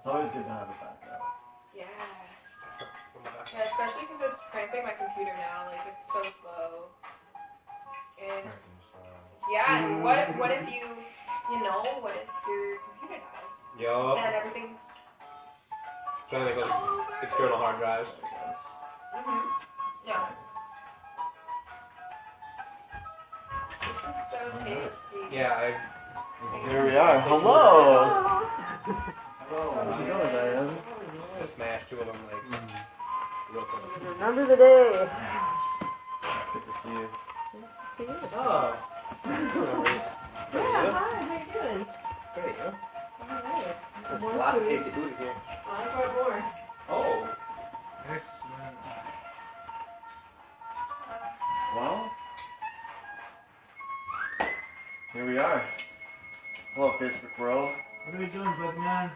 It's always good to have a backup. Yeah. Yeah, especially because it's cramping my computer now. Like, it's so slow. And yeah, and what if you what if your computer dies? Yup. And everything's Trying to make like external hard drives. Yeah. This is so tasty. Yeah, Here we are. Hello. So How's it going, Diane? I smashed two of them like real quick. Remember the day. It's good to see you. See you. Oh. Yeah, hi, how you doing? Great, huh? Alright. There's lots of tasty food in here. I brought more. Oh. Well, here we are. Hello, Facebook world. What are we doing, bud man?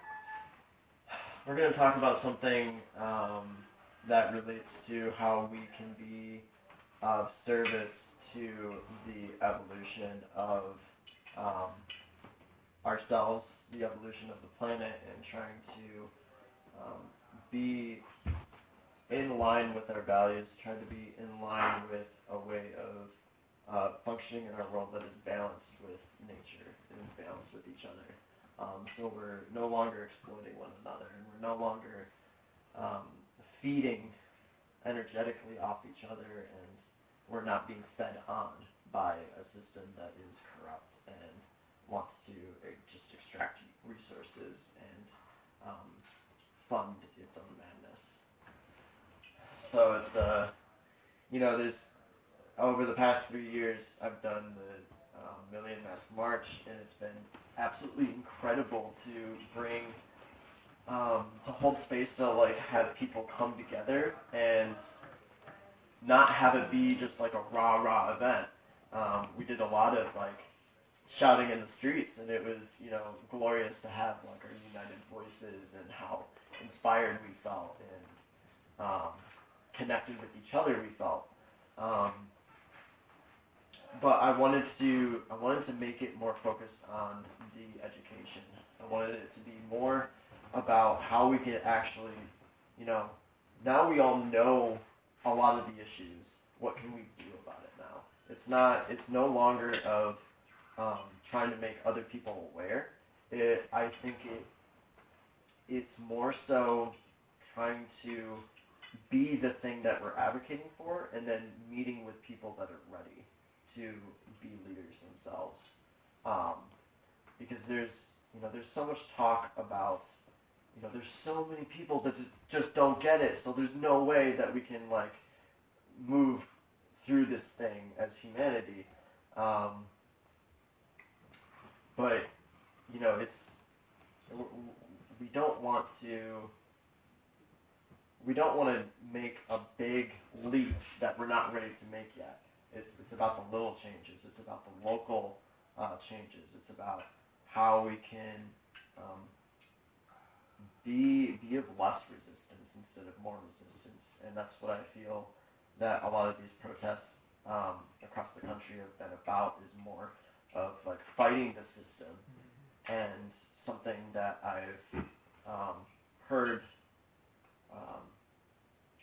We're going to talk about something that relates to how we can be of service to the evolution of ourselves, the evolution of the planet, and trying to be in line with our values, trying to be in line with a way of functioning in our world that is balanced with nature, and is balanced with each other. So we're no longer exploiting one another, and we're no longer feeding energetically off each other, and we're not being fed on by a system that is corrupt and wants to just extract resources and fund its own madness. So it's there's over the past 3 years I've done the Million Mask March, and it's been absolutely incredible to bring to hold space to like have people come together and not have it be just like a rah event. We did a lot of like shouting in the streets, and it was glorious to have like our united voices and how inspired we felt and connected with each other we felt. But I wanted to make it more focused on the education. I wanted it to be more about how we could actually, now we all know a lot of the issues. What can we do about it now? It's no longer of trying to make other people aware. I think it's more so trying to be the thing that we're advocating for, and then meeting with people that are ready to be leaders themselves. Because there's so much talk about, there's so many people that just don't get it, so there's no way that we can like move through this thing as humanity. But we don't want to make a big leap that we're not ready to make yet. It's about the little changes. It's about the local changes. It's about how we can be of less resistance instead of more resistance. And that's what I feel that a lot of these protests across the country have been about, is more of like fighting the system. And something that I've heard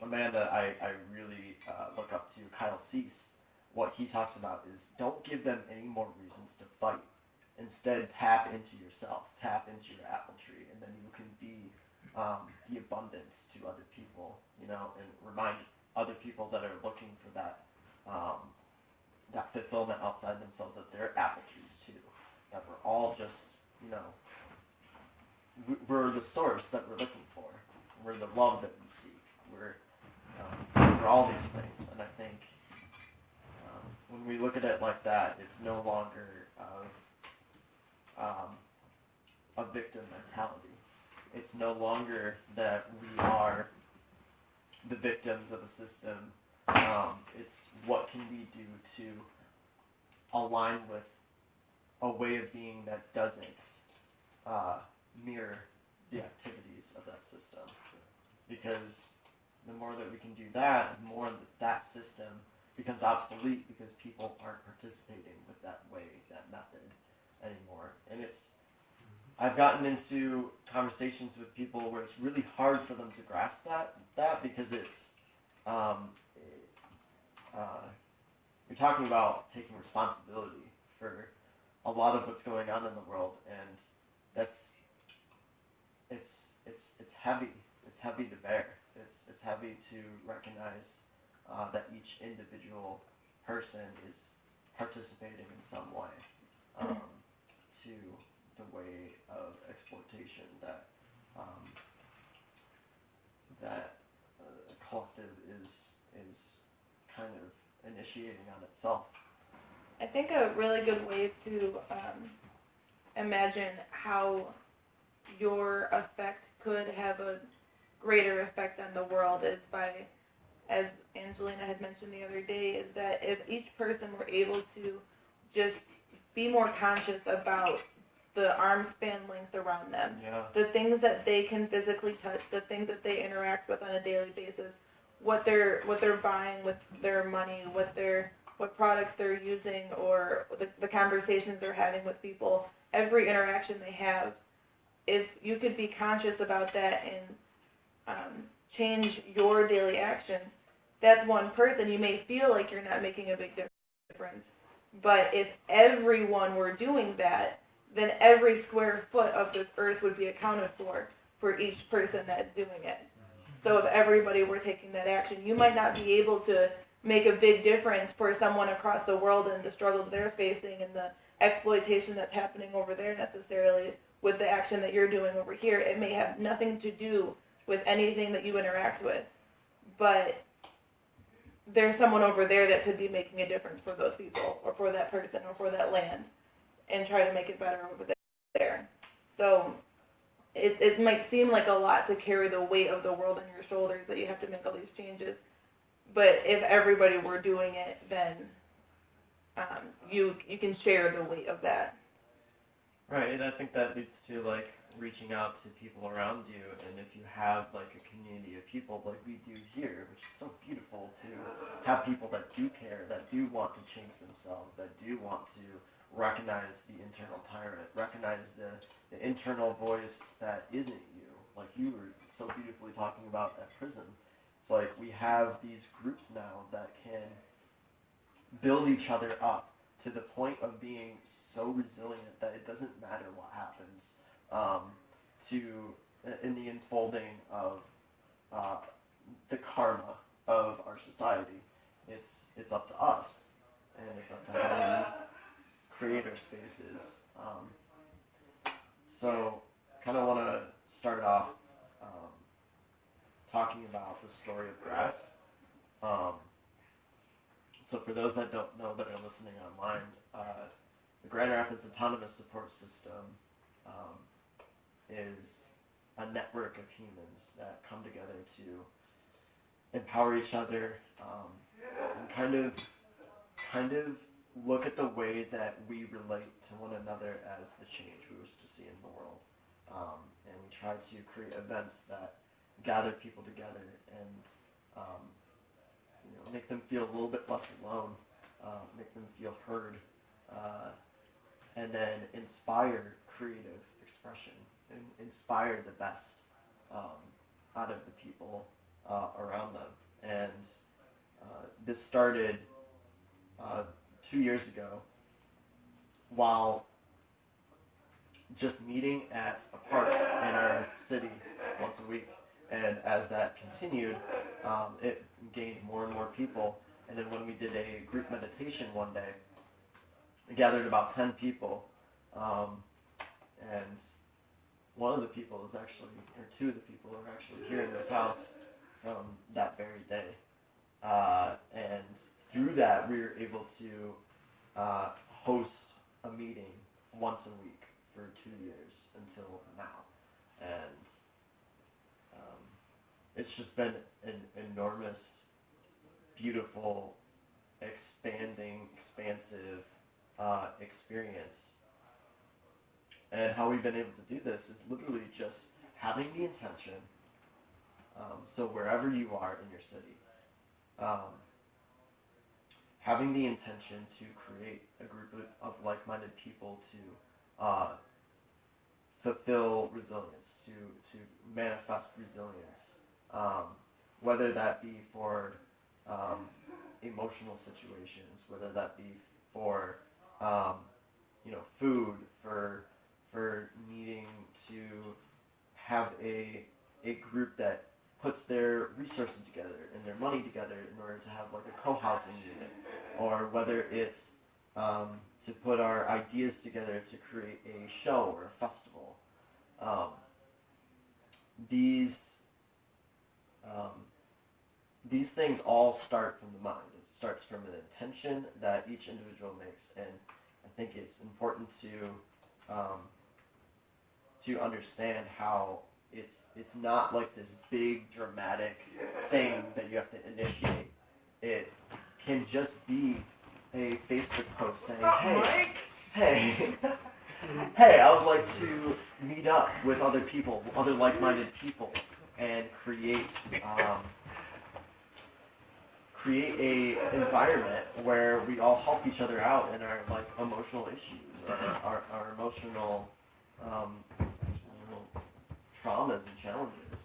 a man that I really look up to, Kyle Cease, what he talks about is don't give them any more reasons to fight. Instead, tap into yourself, tap into your apple tree, and then you can be the abundance to other people, and remind other people that are looking for that fulfillment outside themselves, that they're apple trees too, that we're all just, we're the source that we're looking for, we're the love that we seek, we're all these things. And I think when we look at it like that, it's no longer a victim mentality. It's no longer that we are the victims of a system. It's what can we do to align with a way of being that doesn't mirror the activities of that system. Because the more that we can do that, the more that system becomes obsolete, because people aren't participating with that way, that method anymore. And I've gotten into conversations with people where it's really hard for them to grasp that because it's you're talking about taking responsibility for a lot of what's going on in the world, and that's it's heavy. It's heavy to bear. It's heavy to recognize that each individual person is participating in some way to the way of exploitation that a collective is kind of initiating on itself. I think a really good way to imagine how your effect could have a greater effect on the world is by, as Angelina had mentioned the other day, is that if each person were able to just be more conscious about the arm span length around them, the things that they can physically touch, the things that they interact with on a daily basis, what they're buying with their money, what products they're using, or the conversations they're having with people, every interaction they have, if you could be conscious about that and change your daily actions, that's one person. You may feel like you're not making a big difference, but if everyone were doing that, then every square foot of this earth would be accounted for each person that's doing it. So if everybody were taking that action, you might not be able to make a big difference for someone across the world and the struggles they're facing and the exploitation that's happening over there necessarily with the action that you're doing over here. It may have nothing to do with anything that you interact with, but there's someone over there that could be making a difference for those people or for that person or for that land and try to make it better over there. So it might seem like a lot to carry the weight of the world on your shoulders, that you have to make all these changes. But if everybody were doing it, then you can share the weight of that. Right, and I think that leads to like reaching out to people around you, and if you have like a community of people like we do here, which is so beautiful to have people that do care, that do want to change themselves, that do want to recognize the internal tyrant, recognize the internal voice that isn't you, like you were so beautifully talking about at prison. It's like we have these groups now that can build each other up to the point of being so resilient that it doesn't matter what happens in the unfolding of the karma of our society. It's up to us, and it's up to how we create our spaces. So kind of want to start off talking about the story of grass. So for those that don't know that are listening online, the Grand Rapids Autonomous Support System is a network of humans that come together to empower each other and kind of look at the way that we relate to one another as the change we wish to see in the world. And we try to create events that gather people together and make them feel a little bit less alone, make them feel heard, and then inspire creative expression and inspire the best out of the people around them. And this started 2 years ago while just meeting at a park in our city once a week. And as that continued, it gained more and more people. And then when we did a group meditation one day, we gathered about 10 people. And one of the people is actually, or two of the people are actually here in this house from that very day. And through that, we were able to host a meeting once a week for 2 years until now. And it's just been an enormous, beautiful, expansive experience. And how we've been able to do this is literally just having the intention, so wherever you are in your city, having the intention to create a group of like-minded people to fulfill resilience, to manifest resilience, whether that be for emotional situations, whether that be for food, for needing to have a group that puts their resources together and their money together in order to have like a co-housing unit, or whether it's to put our ideas together to create a show or a festival. These things all start from the mind. It starts from an intention that each individual makes, and I think it's important to understand how it's not like this big dramatic thing that you have to initiate. It can just be a Facebook post saying, hey, hey, I would like to meet up with other people, other like-minded people, and create a environment where we all help each other out in our like emotional issues, or our emotional traumas and challenges.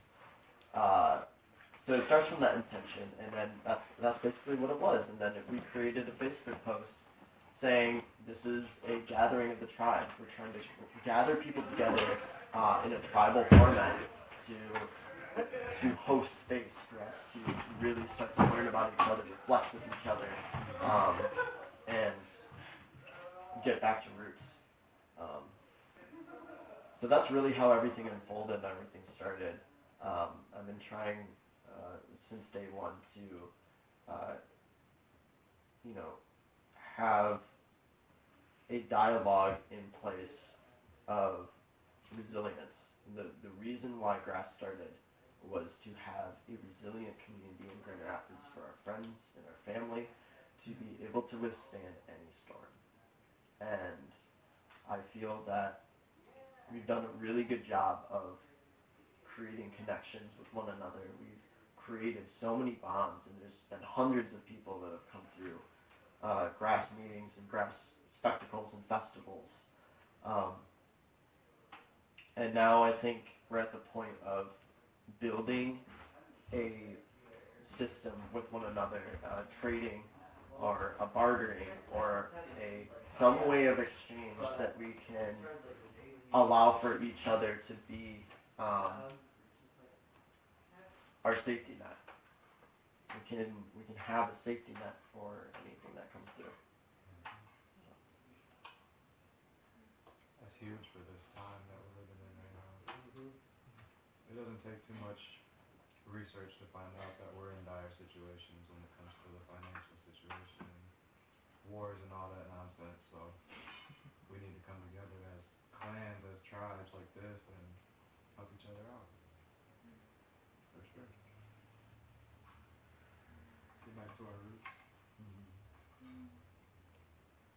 So it starts from that intention, and then that's basically what it was. And then we created a Facebook post saying, this is a gathering of the tribe. We're trying to gather people together in a tribal format to host space for us to really start to learn about each other, reflect with each other, and get back to roots. So that's really how everything unfolded and everything started. I've been trying since day one to, have a dialogue in place of resilience. The reason why Grass started was to have a resilient community in Grand Rapids for our friends and our family to be able to withstand any storm. And I feel that we've done a really good job of creating connections with one another. We've created so many bonds, and there's been hundreds of people that have come through Grass meetings and Grass spectacles and festivals. And now I think we're at the point of building a system with one another, trading or a bartering or some way of exchange that we can allow for each other to be our safety net. We can have a safety net for anything that comes through. That's huge for this time that we're living in right now. It doesn't take too much research to find out that we're in dire situations when it comes to the financial situation and wars and all that nonsense. So we need to come together as clans, as tribes like this, and help each other out. For sure. Get back to our roots.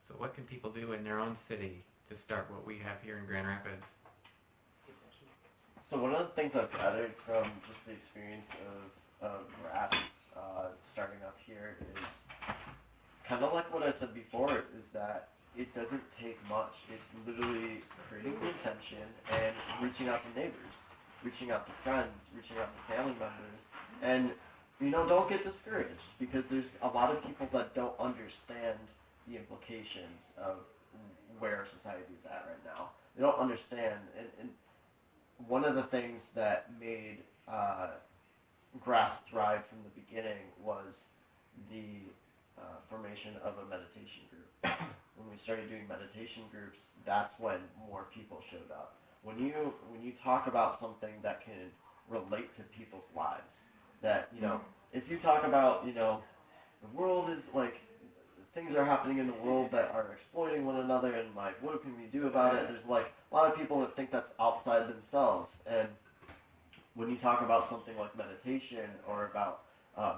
So what can people do in their own city to start what we have here in Grand Rapids? So one of the things I've gathered from just the experience of Grass starting up here is kind of like what I said before, is that it doesn't take much. It's literally creating the intention and reaching out to neighbors, reaching out to friends, reaching out to family members, and don't get discouraged, because there's a lot of people that don't understand the implications of where our society is at right now. They don't understand, and one of the things that made Grass thrive from the beginning was the formation of a meditation group. When we started doing meditation groups, that's when more people showed up. When you talk about something that can relate to people's lives, that if you talk about the world is like, things are happening in the world that are exploiting one another, and like, what can we do about it? There's like a lot of people that think that's outside themselves, and when you talk about something like meditation or about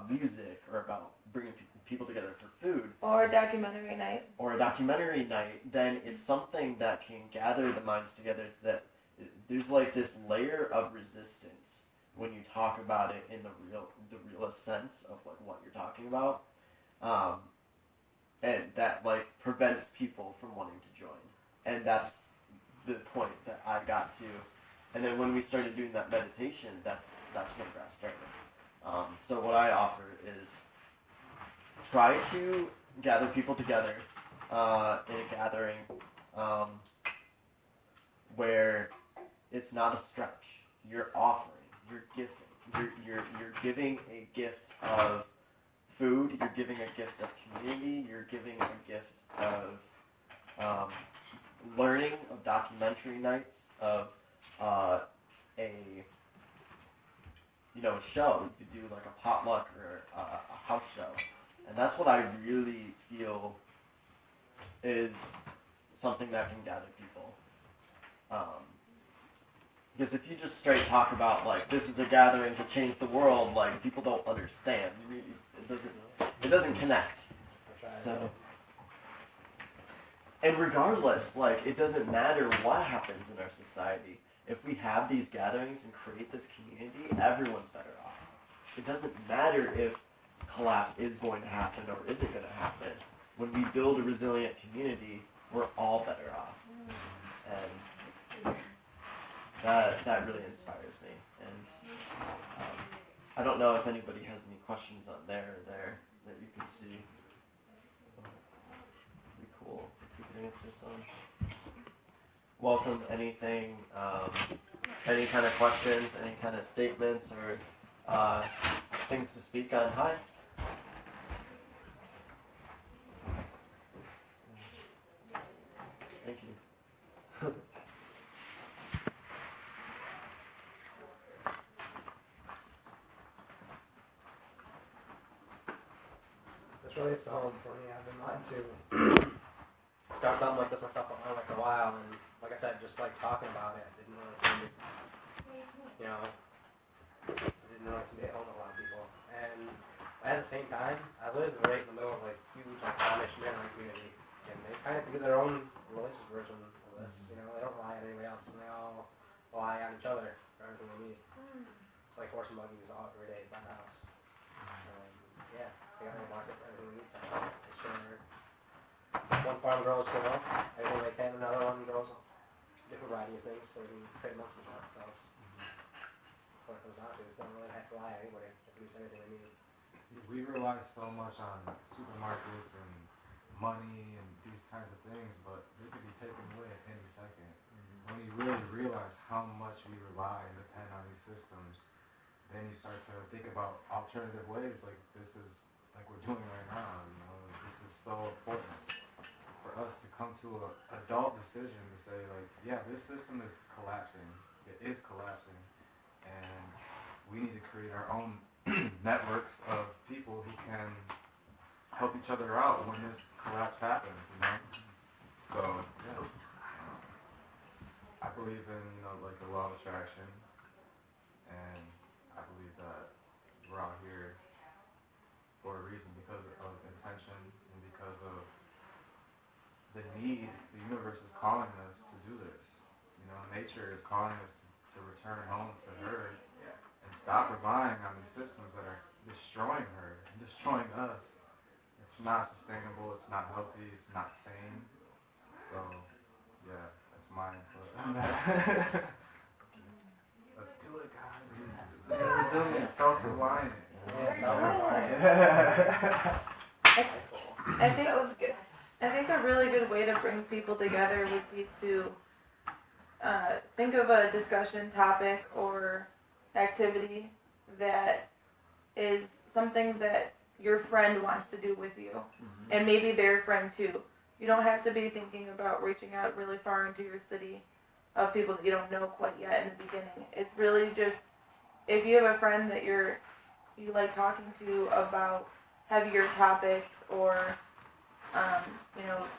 music or about bringing people together for food Or a documentary night. Then it's something that can gather the minds together, that there's like this layer of resistance when you talk about it in the realest sense of like what you're talking about. And that like prevents people from wanting to join. And that's the point that I got to. And then when we started doing that meditation, that's when grass started. So what I offer is try to gather people together in a gathering where it's not a stretch. You're offering, you're giving, you're giving a gift of food. You're giving a gift of community. You're giving a gift of learning, of documentary nights, of a show. You could do like a potluck or a house show, and that's what I really feel is something that can gather people. Because if you just straight talk about like this is a gathering to change the world, like people don't understand. It doesn't connect. So, and regardless, like it doesn't matter what happens in our society. If we have these gatherings and create this community, everyone's better off. It doesn't matter if collapse is going to happen or isn't going to happen. When we build a resilient community, we're all better off. And that really inspires me. And I don't know if anybody has any questions on there or there that you can see. It'd be cool if we could answer some. Welcome anything, any kind of questions, any kind of statements or things to speak on. Hi. Thank you. It's really exciting for me. I've been wanting to start something like this myself for like a while, and like I said, just like talking about it, didn't really seem to, didn't really seem to hit home with a lot of people. And at the same time, I live right in the middle of like huge like Amish Geren community, and they kind of do their own religious version of this. They don't rely on anybody else, and they all rely on each other for everything they need. It's like horse and buggies all every day by the house. Yeah, they got a market for everything we need. So they share. One farm grows, everything they can. Another one grows a different variety of things, so they can trade amongst themselves. What it comes down to is they don't really have to rely on anybody to produce anything they need. We rely so much on supermarkets and money and these kinds of things, but they could be taken away at any second. When you really realize how much we rely and depend on these systems, then you start to think about alternative ways, like this is like we're doing right now. This is so important for us to come to an adult decision to say, like, yeah, this system is collapsing. It is collapsing, and we need to create our own networks of people who can help each other out when this collapse happens. So yeah, I believe in like the law of attraction, and I believe that we're out here for a reason, because of intention and because of the need. The universe is calling us to do this. Nature is calling us to return home to her and stop relying on these systems that are destroying her and destroying us. It's not sustainable, it's not healthy, it's not sane. So, yeah, that's my input on that. Let's do it, guys. Resilient, self-reliant. I think it was good. I think a really good way to bring people together would be to think of a discussion topic or activity that is something that your friend wants to do with you, and maybe their friend too. You don't have to be thinking about reaching out really far into your city of people that you don't know quite yet in the beginning. It's really just, if you have a friend that you like talking to about heavier topics, or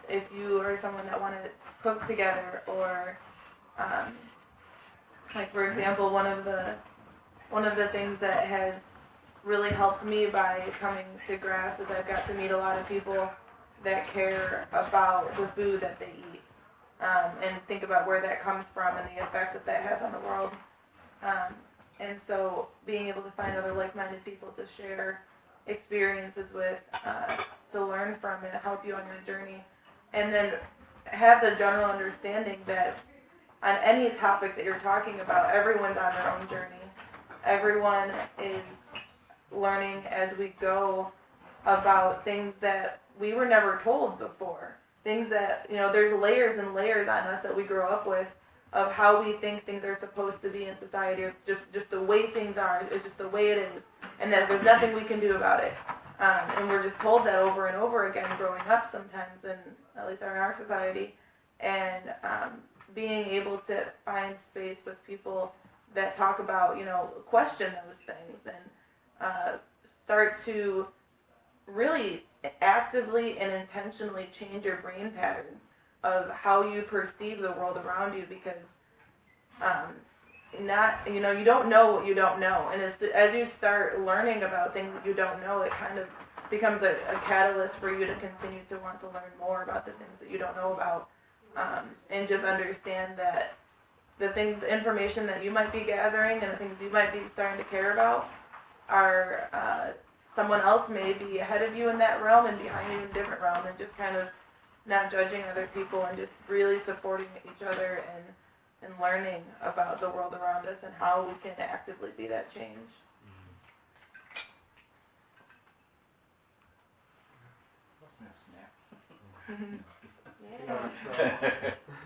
if you are someone that want to cook together, or like for example, one of the things that has really helped me by coming to grass is I've got to meet a lot of people that care about the food that they eat, and think about where that comes from and the effect that has on the world. And so being able to find other like-minded people to share experiences with, to learn from and help you on your journey, and then have the general understanding that on any topic that you're talking about, everyone's on their own journey. Everyone is learning as we go about things that we were never told before. Things that, there's layers and layers on us that we grow up with of how we think things are supposed to be in society, or just the way things are, it's just the way it is, and that there's nothing we can do about it. And we're just told that over and over again growing up sometimes, and at least in our society. And being able to find space with people that talk about, question those things and start to really actively and intentionally change your brain patterns of how you perceive the world around you, because you don't know what you don't know, and as you start learning about things that you don't know, it kind of becomes a catalyst for you to continue to want to learn more about the things that you don't know about, and just understand that the information that you might be gathering and the things you might be starting to care about are someone else may be ahead of you in that realm and behind you in a different realm, and just kind of not judging other people and just really supporting each other and learning about the world around us and how we can actively be that change.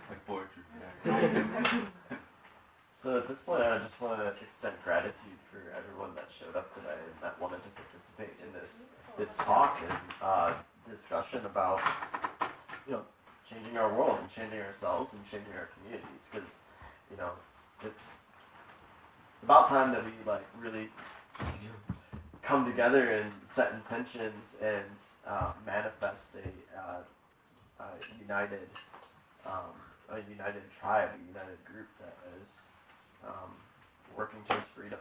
Like poetry. So at this point, I just want to extend gratitude for everyone that showed up today and that wanted to participate in this talk and discussion about changing our world and changing ourselves and changing our communities, because it's about time that we really come together and set intentions and manifest a united tribe, a united group that is working towards freedom.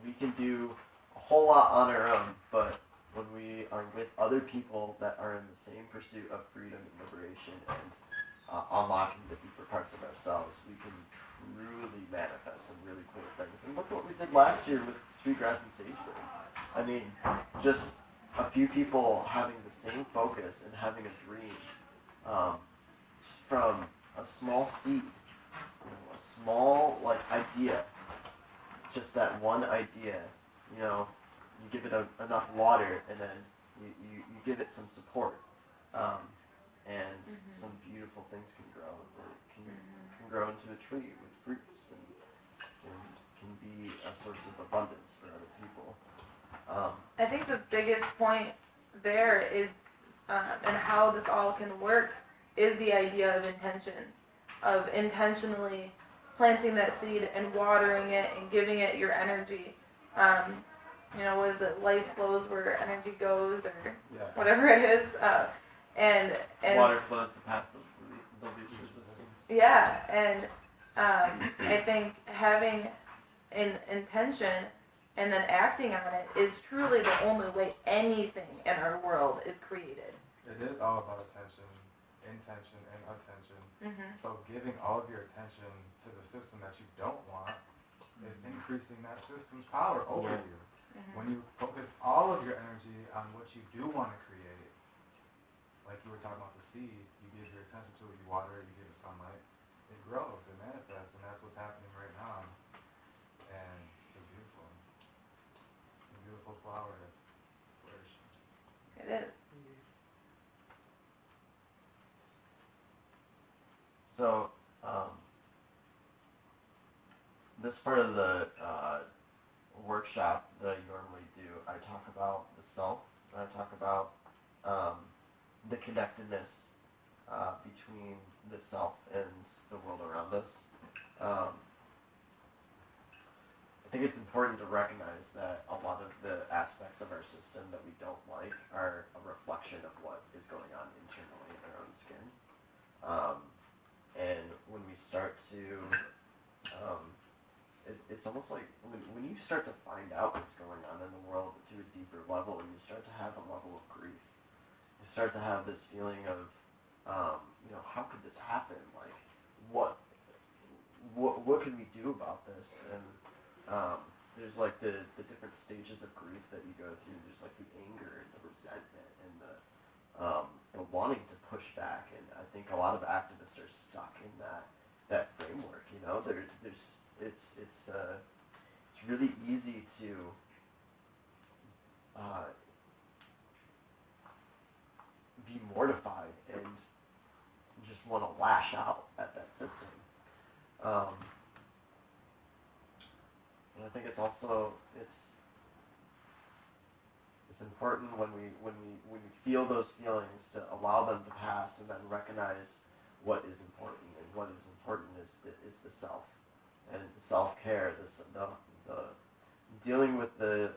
We can do a whole lot on our own, but when we are with other people that are in the same pursuit of freedom and liberation and unlocking the deeper parts of ourselves, we can truly manifest some really cool things. And look what we did last year with Sweetgrass and Sageberry. I mean, just a few people having the same focus and having a dream, just from a small seed, a small idea, just that one idea, you give it enough water, and then you give it some support, and some beautiful things can grow. It can grow into a tree with fruits, and can be a source of abundance for other people. I think the biggest point there is, and how this all can work, is the idea of intention, of intentionally planting that seed and watering it and giving it your energy. What is it? Life flows where energy goes, or whatever it is. And water flows the path of the least resistance. Yeah, and I think having an intention and then acting on it is truly the only way anything in our world is created. It is all about attention, intention, and attention. Mm-hmm. So giving all of your attention to the system that you don't want is increasing that system's power over you. Mm-hmm. When you focus all of your energy on what you do want to create, like you were talking about the seed, you give your attention to it, you water it, you give it sunlight, it grows, it manifests, and that's what's happening right now. And it's a beautiful flower that's flourishing. It is. So, this part of the workshop that I normally do, I talk about the self, and I talk about the connectedness between the self and the world around us. I think it's important to recognize that a lot of the aspects of our system that we don't like are a reflection of what is going on internally in our own skin. And when we start to, it's almost like when you start to find out what's going on in the world to a deeper level, and you start to have a level of grief, you start to have this feeling of, how could this happen? Like, what can we do about this? And there's like the different stages of grief that you go through. There's like the anger and the resentment and the wanting to push back, and I think a lot of activists are stuck in that framework. You know, it's really easy to be mortified and just want to lash out at that system. And I think it's also it's important when we feel those feelings to allow them to pass and then recognize what is important, and what is important is the self and self-care, the dealing with the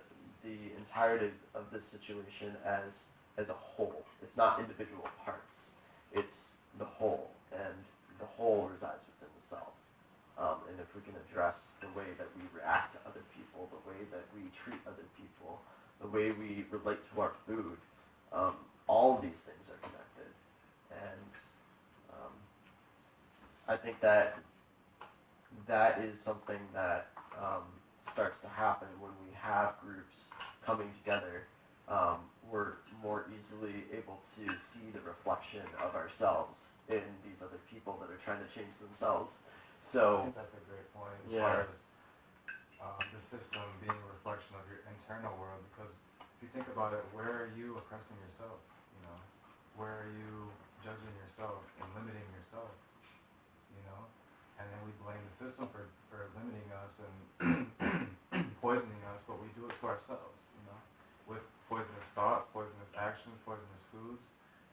entirety of this situation as a whole. It's not individual parts. It's the whole, and the whole resides within the self. And if we can address the way that we react to other people, the way that we treat other people, the way we relate to our food, all of these things are connected. And I think that is something that starts to happen when we have groups coming together. We're more easily able to see the reflection of ourselves in these other people that are trying to change themselves. I So, think that's a great point as yeah. far as the system being a reflection of your internal world, because if you think about it, where are you oppressing yourself? You know, where are you judging yourself and limiting yourself? You know, and then we blame the system for limiting us and poisoning us, but we do it to ourselves. You know, with poisonous thoughts, poisonous actions, poisonous foods,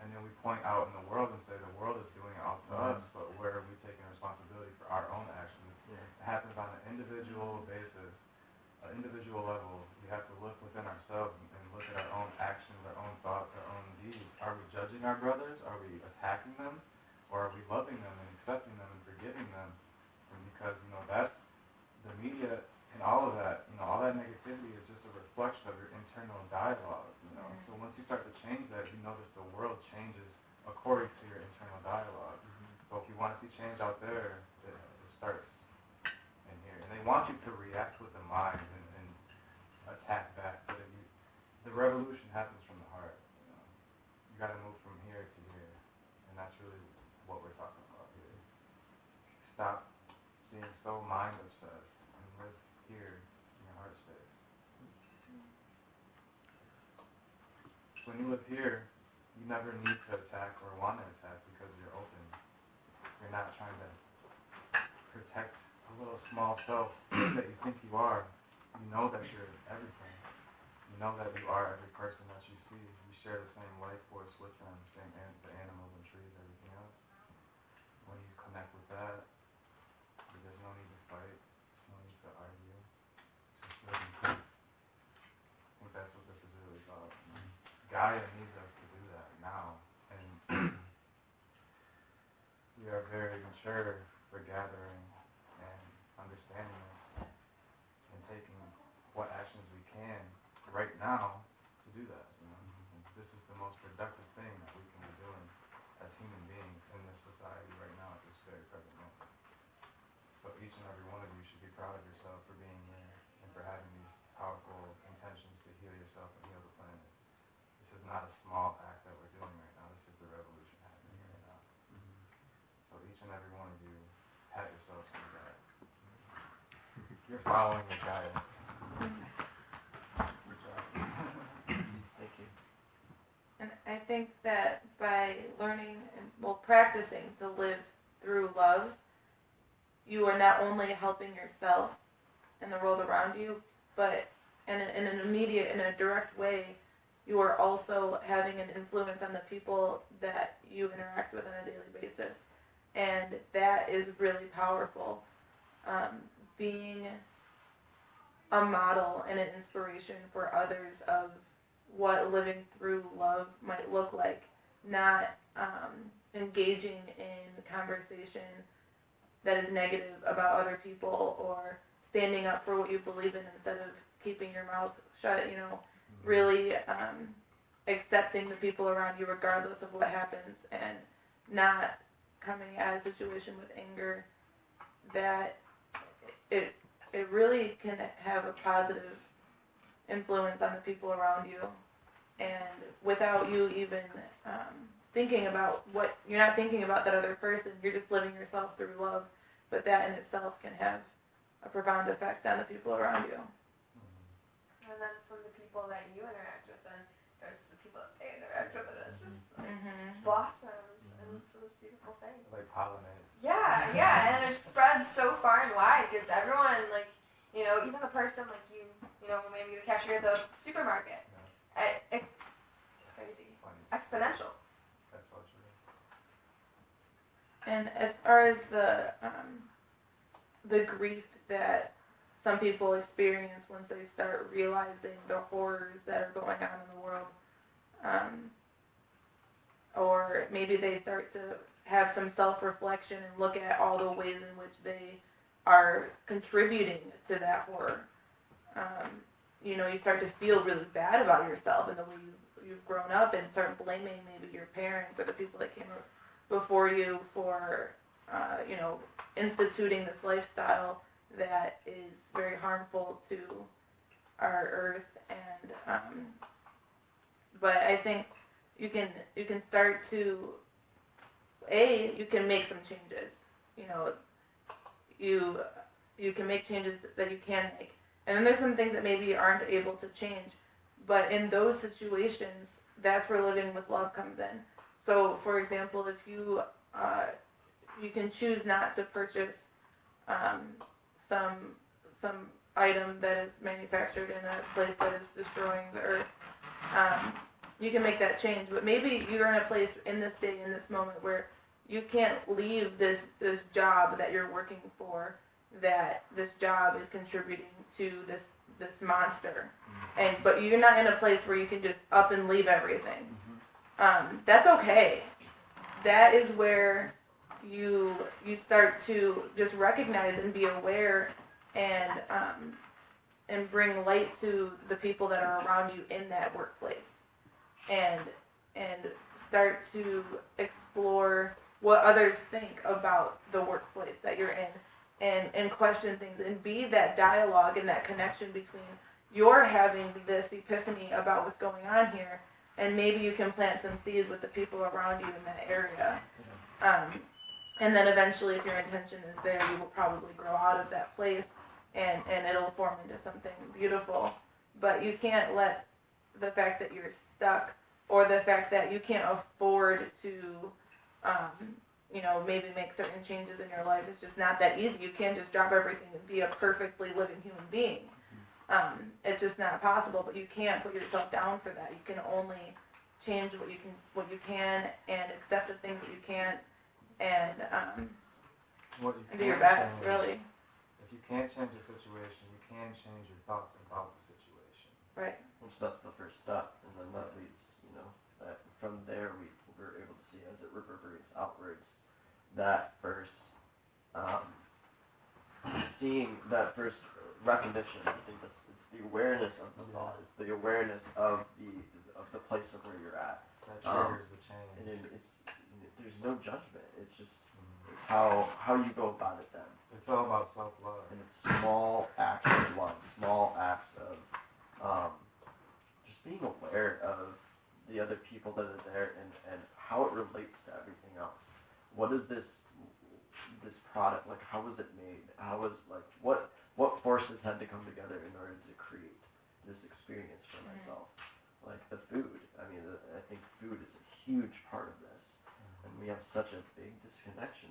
and then we point out in the world and say the world is doing it all to us, but where are we taking responsibility for our own actions? It happens on an individual basis, an individual level. We have to look within ourselves and look at our own actions, our own thoughts, our own deeds. Are we judging our brothers? Are we attacking them? Or are we loving them and accepting them and forgiving them? And because, you know, that's the media and all of that, you know, all that negativity is just a reflection of your internal dialogue, you know. So once you start to change that, you notice the world changes according to your internal dialogue. So if you want to see change out there, it starts in here. And they want you to react with the mind and attack back. But the revolution happens from the heart, you know. You got to move from here to here. And that's really what we're talking about here. Stop being so mind obsessed and live here in your heart space. So when you live here, you never need to attack or want to attack because you're open. You're not trying to protect a little small self that you think you are. You know that you're everything. You know that you are every person that you see. You share the same life force with them, the animals and trees, everything else. When you connect with that, there's no need to fight. There's no need to argue. Just live in peace. I think that's what this is really about. Gaia needs us to do that now. And we are very mature for gathering and understanding this and taking what actions we can right now to do that. You know? And this is the most productive thing that we can be doing as human beings in this society right now at this very present moment. So each and every one of you should be proud of yourself for being here and for having these powerful intentions to heal yourself and heal the planet. This is not a small act that we're doing right now. This is the revolution happening right now. So each and every one of you, pat yourself on the back. You're following the guidance. Good job. Thank you. And I think that by learning and practicing to live through love, you are not only helping yourself and the world around you, but in an immediate, in a direct way, you are also having an influence on the people that you interact with on a daily basis. And that is really powerful. Being a model and an inspiration for others of what living through love might look like, not engaging in conversation that is negative about other people or standing up for what you believe in instead of keeping your mouth shut, you know, really accepting the people around you regardless of what happens and not coming at a situation with anger, that it really can have a positive influence on the people around you, and without you even thinking about that other person. You're just living yourself through love, but that in itself can have a profound effect on the people around you. And then from the people that you interact with, then there's the people that they interact with, and it just like blossoms into this beautiful thing. Like pollinate. Yeah, and it spreads so far and wide because everyone, like, you know, even the person like you know, maybe the cashier at the supermarket, it's crazy, exponential. That's so true. And as far as the grief that some people experience once they start realizing the horrors that are going on in the world, or maybe they start to have some self-reflection and look at all the ways in which they are contributing to that horror. You know, you start to feel really bad about yourself and the way you've grown up, and start blaming maybe your parents or the people that came before you for, you know, instituting this lifestyle that is very harmful to our earth. And but I think you can start to you can make some changes. You know, you can make changes that you can make, and then there's some things that maybe you aren't able to change. But in those situations, that's where living with love comes in. So, for example, if you can choose not to purchase some item that is manufactured in a place that is destroying the earth, you can make that change. But maybe you're in a place in this day, in this moment, where you can't leave this job that you're working for, that this job is contributing to this monster. But you're not in a place where you can just up and leave everything. That's okay. That is where you start to just recognize and be aware and bring light to the people that are around you in that workplace, and start to explore what others think about the workplace that you're in, and question things, and be that dialogue and that connection between you're having this epiphany about what's going on here, and maybe you can plant some seeds with the people around you in that area. And then eventually, if your intention is there, you will probably grow out of that place, and it'll form into something beautiful. But you can't let the fact that you're stuck, or the fact that you can't afford to, you know, maybe make certain changes in your life. It's just not that easy. You can't just drop everything and be a perfectly living human being. It's just not possible. But you can't put yourself down for that. You can only change what you can, and accept the things that you can't, and do your best, really. If you can't change the situation, you can change your thoughts about the situation. Right. Which that's the first step, and then that leads, you know, that from there we're able to see as it reverberates outwards, that first, seeing that first recognition. I think it's the awareness of the thought, it's the awareness of the place of where you're at. That triggers the change. And there's no judgment. It's just it's how you go about it then. It's all about self-love. And it's small acts of love, small acts of just being aware of the other people that are there, and how it relates to everything else. What is this product, like, how was it made? How was, like, what forces had to come together in order to create this experience for myself? Like the food. I mean, I think food is a huge part of this, and we have such a big disconnection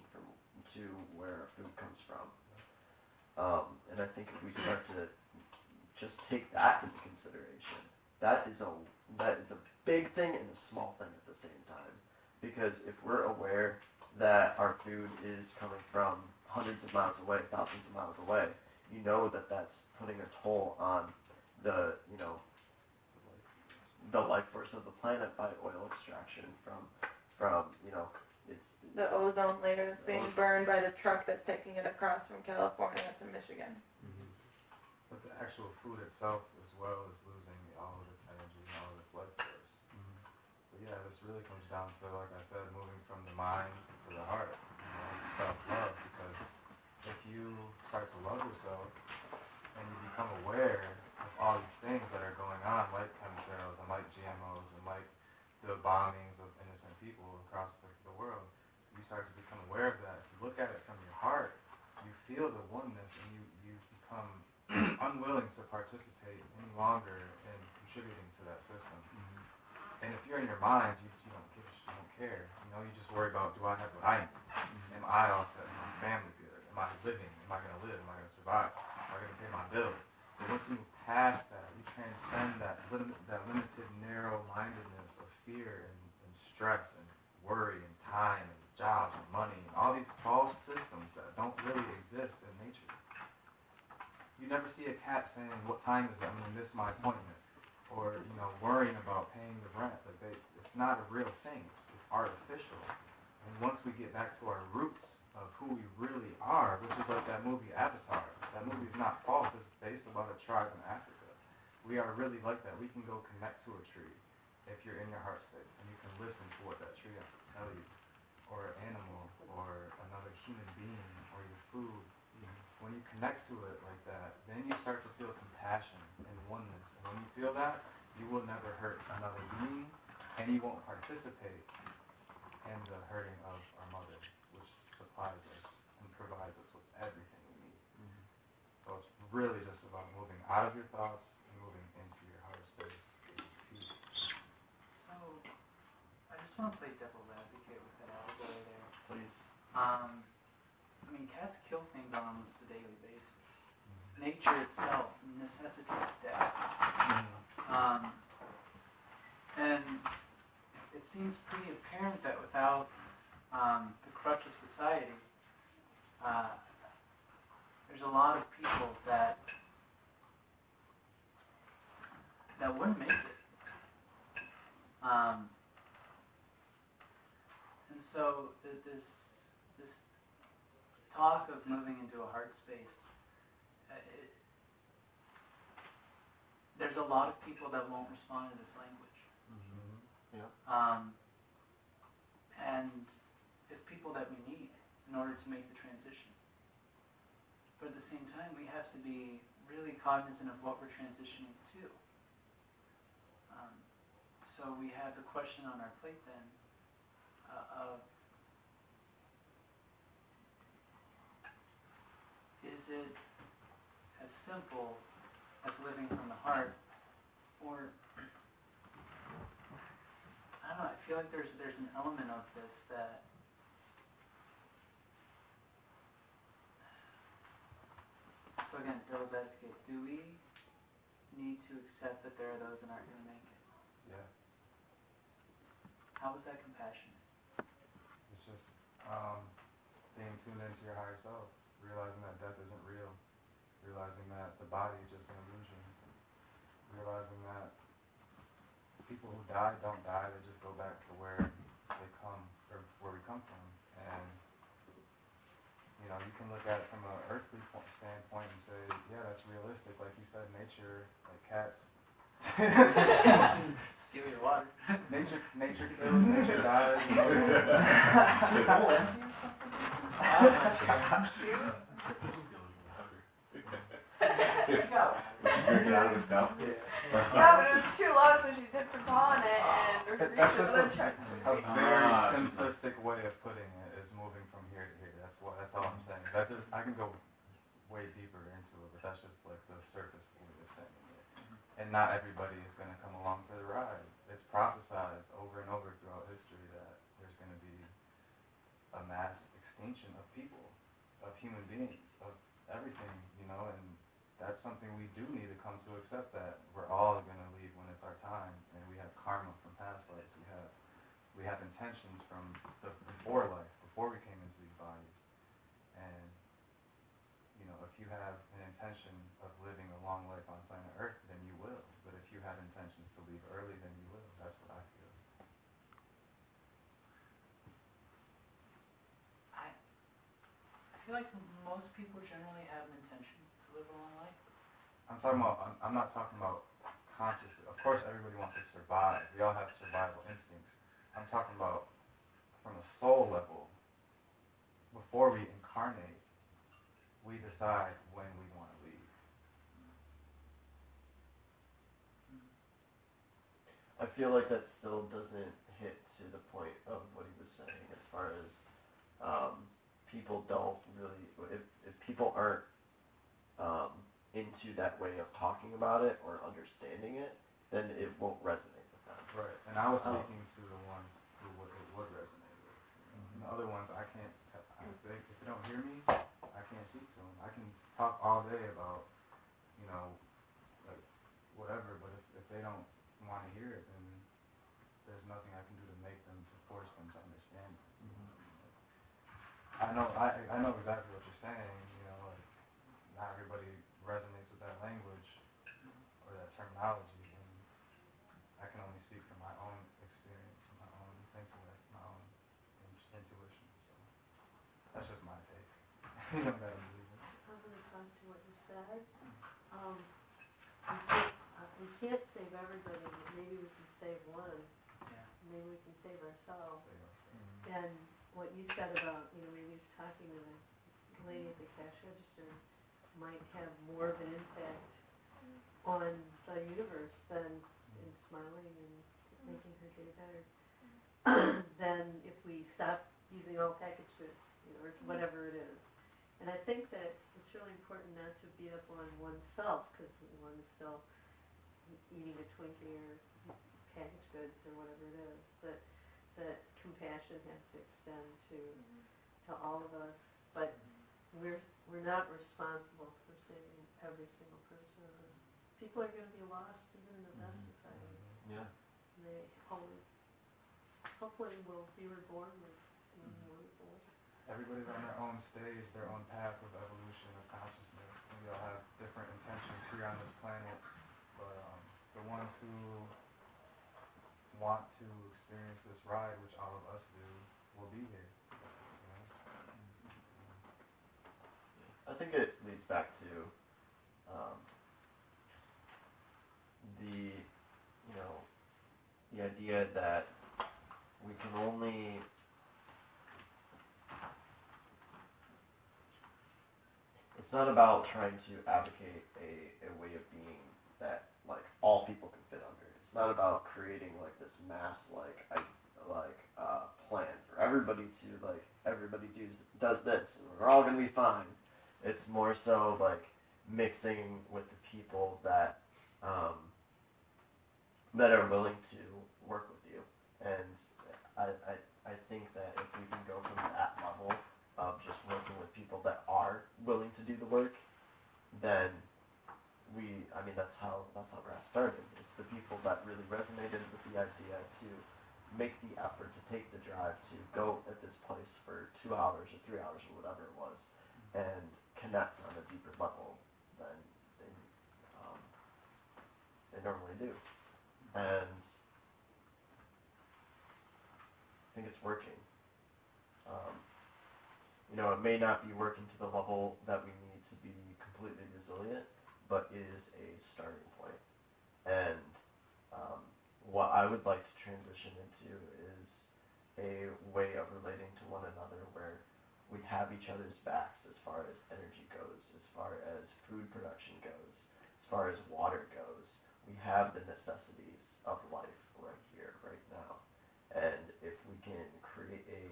to where our food comes from. And I think if we start to just take that into consideration, that is a big thing and a small thing at the same time. Because if we're aware that our food is coming from hundreds of miles away, thousands of miles away, you know that that's putting a toll on the life force of the planet by oil extraction from it's The ozone layer that's being burned by the truck that's taking it across from California to Michigan. But the actual food itself, as well, is losing all of its energy and all of its life force. But yeah, this really comes down to, like I said, moving from the mind to the heart. It's self-love, because if you start to love yourself and you become aware of all these things that are going on, like chemtrails and like GMOs and like the bombings of innocent people, longer in contributing to that system. And if you're in your mind, you don't care. You know, you just worry about, do I have what I need? Am I all set? Is my family good? Am I living? Am I going to live? Am I going to survive? Am I going to pay my bills? But once you move past that, you transcend that limited, narrow-mindedness of fear and stress and worry and time and jobs and money and all these false systems that don't really exist in nature. You never see a cat saying, what time is it? I'm going to miss my appointment. Or, you know, worrying about paying the rent. Like it's not a real thing. It's artificial. And once we get back to our roots of who we really are, which is like that movie Avatar. That movie is not false. It's based about a tribe in Africa. We are really like that. We can go connect to a tree if you're in your heart space, and you can listen to what that tree has to tell you, or an animal, or another human being, or your food. When you connect to it like that, then you start to feel compassion and oneness. And when you feel that, you will never hurt another being, and you won't participate in the hurting of our mother, which supplies us and provides us with everything we need. So it's really just about moving out of your thoughts and moving into your heart space, which is peace. So, I just want to play devil's advocate with that allegory there. Please. I mean, cats kill things on almost a daily basis. Nature itself necessitates death. And it seems pretty apparent that without the crutch of society, there's a lot of people that wouldn't make it. And so this talk of moving into a heart space, there's a lot of people that won't respond to this language. And it's people that we need in order to make the transition. But at the same time, we have to be really cognizant of what we're transitioning to. So we have the question on our plate then of, is it as simple as living from the heart, or I don't know, I feel like there's an element of this that so again, devil's advocate, do we need to accept that there are those that aren't going to make it? Yeah. How is that compassionate? It's just being tuned into your higher self, realizing that death isn't real, realizing that the body is just an illusion, realizing that people who die don't die, they just go back to where they come, or where we come from. And, you know, you can look at it from an earthly standpoint and say, yeah, that's realistic. Like you said, nature, like cats. Steal your water. Nature kills, nature dies. You know? Drinking out of his cup? Yeah, but it was too low, so she dipped her paw in it and That's just a reached very simplistic way of putting it, is moving from here to here. That's all I'm saying. I can go way deeper into it, but that's just like the surface way of saying it. And not everybody is going to come along for the ride. It's prophesized over and over throughout history that there's going to be a mass extinction of people, of human beings, of everything, you know, and that's something we do need to come to accept, that we're all going to leave when it's our time, and we have karma from past lives. We have intentions from before life, before we came into these bodies. And, you know, if you have an intention of living a long life on planet Earth, then you will. But if you have intentions to leave early, then you will. That's what I feel. I feel like most people generally have an intention to live a long life. I'm not talking about consciously. Of course, everybody wants to survive. We all have survival instincts. I'm talking about from a soul level. Before we incarnate, we decide when we want to leave. I feel like that still doesn't hit to the point of what he was saying, as far as people don't really, if people aren't into that way of talking about it or understanding it, then it won't resonate with them. Right, and I was speaking to the ones who it would resonate with. And the other ones, I can't, if they don't hear me, I can't speak to them. I can talk all day about, you know, like, whatever, but if they don't want to hear it, then there's nothing I can do to make them, to force them to understand it. I know exactly what you're saying, you know, like, not everybody resonates with that language or that terminology, and I can only speak from my own experience, my own intellect, my own intuition, so that's just my take. You don't gotta believe it. I'm going to respond to what you said. We can't save everybody, but maybe we can save one. Yeah. Maybe we can save ourselves. So, And what you said about, you know, maybe just talking to the lady at the cash register might have more of an impact on the universe than in smiling and making her day better than if we stop using all packaged goods, you know, or whatever it is. And I think that it's really important not to beat up on oneself, because one is still eating a Twinkie or packaged goods or whatever it is. That compassion has to extend to all of us. But we're not responsible for saving every single person. People are going to be lost even in the best society. Yeah. And they always, hopefully, will be reborn with wonderful. everybody's on their own stage, their own path of evolution of consciousness, and we all have different intentions here on this planet. But the ones who want to experience this ride, which all of us do, will be here. You know? I think it leads back to the idea that we can only it's not about trying to advocate a way of being that like all people can fit under. It's not about creating like this mass plan for everybody to like everybody does this and we're all gonna be fine. It's more so like mixing with the people that that are willing to work with you, and I think that if we can go from that level of just working with people that are willing to do the work, then that's how grass started. It's the people that really resonated with the idea to make the effort to take the drive to go at this place for 2 hours or 3 hours or whatever it was, and connect on a deeper level than they normally do. And I think it's working. It may not be working to the level that we need to be completely resilient, but it is a starting point. And what I would like to transition into is a way of relating to one another where we have each other's backs as far as energy goes, as far as food production goes, as far as water goes. We have the necessities of life right here, right now. And if we can create a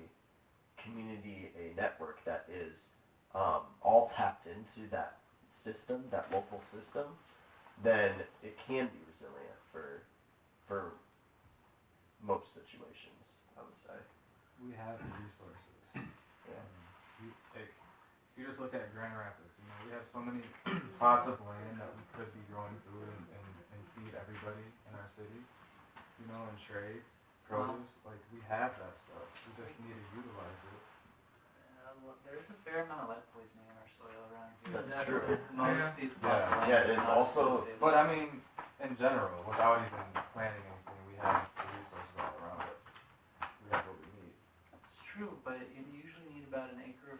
community, a network that is all tapped into that system, that local system, then it can be resilient for most situations, I would say. We have the resources. Yeah. If you just look at Grand Rapids, we have so many plots of land that we could be growing food and feed everybody in our city, and trade produce. Like, we have that stuff. We just need to utilize it. There's a fair amount of lead poisoning in our soil around here. That's true. Most these plots of land Yeah, are it's not also- associated. But I mean, in general, without even planning anything, we have the resources all around us. We have what we need. It's true, but you usually need about an acre.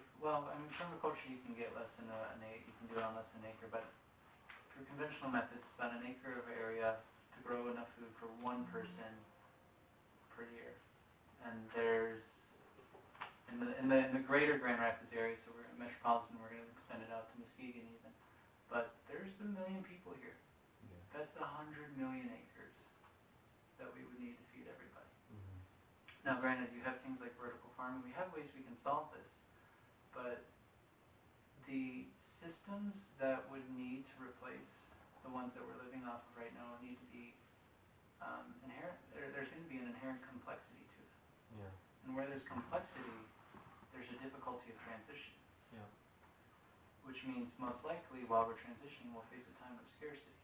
Permaculture you can get less than an acre. You can do it on less than an acre, but through conventional methods, about an acre of area to grow enough food for one person per year. And there's in the greater Grand Rapids area, so we're in metropolitan. We're going to extend it out to Muskegon even. But there's 1 million people here. Yeah. That's 100 million acres that we would need to feed everybody. Mm-hmm. Now, granted, you have things like vertical farming. We have ways we can solve this, but the systems that would need to replace the ones that we're living off of right now need to be inherent. There's going to be an inherent complexity to it. Yeah. And where there's complexity, there's a difficulty of transition. Yeah. Which means most likely while we're transitioning, we'll face a time of scarcity.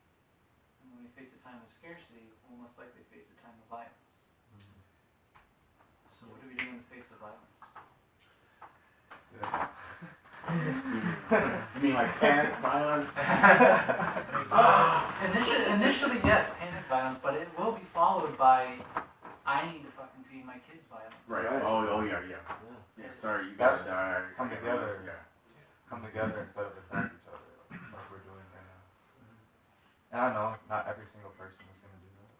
And when we face a time of scarcity, we'll most likely face a time of violence. Mm-hmm. So what do we do in the face of violence? Yes. You mean like panic violence? Initially, yes, panic violence, but it will be followed by, I need to fucking feed my kids violence. Right. Right. Oh yeah. Yeah. Sorry, you guys die. Come together. Yeah. Come together instead of attacking each other, like we're doing right now. And I know not every single person is going to do that.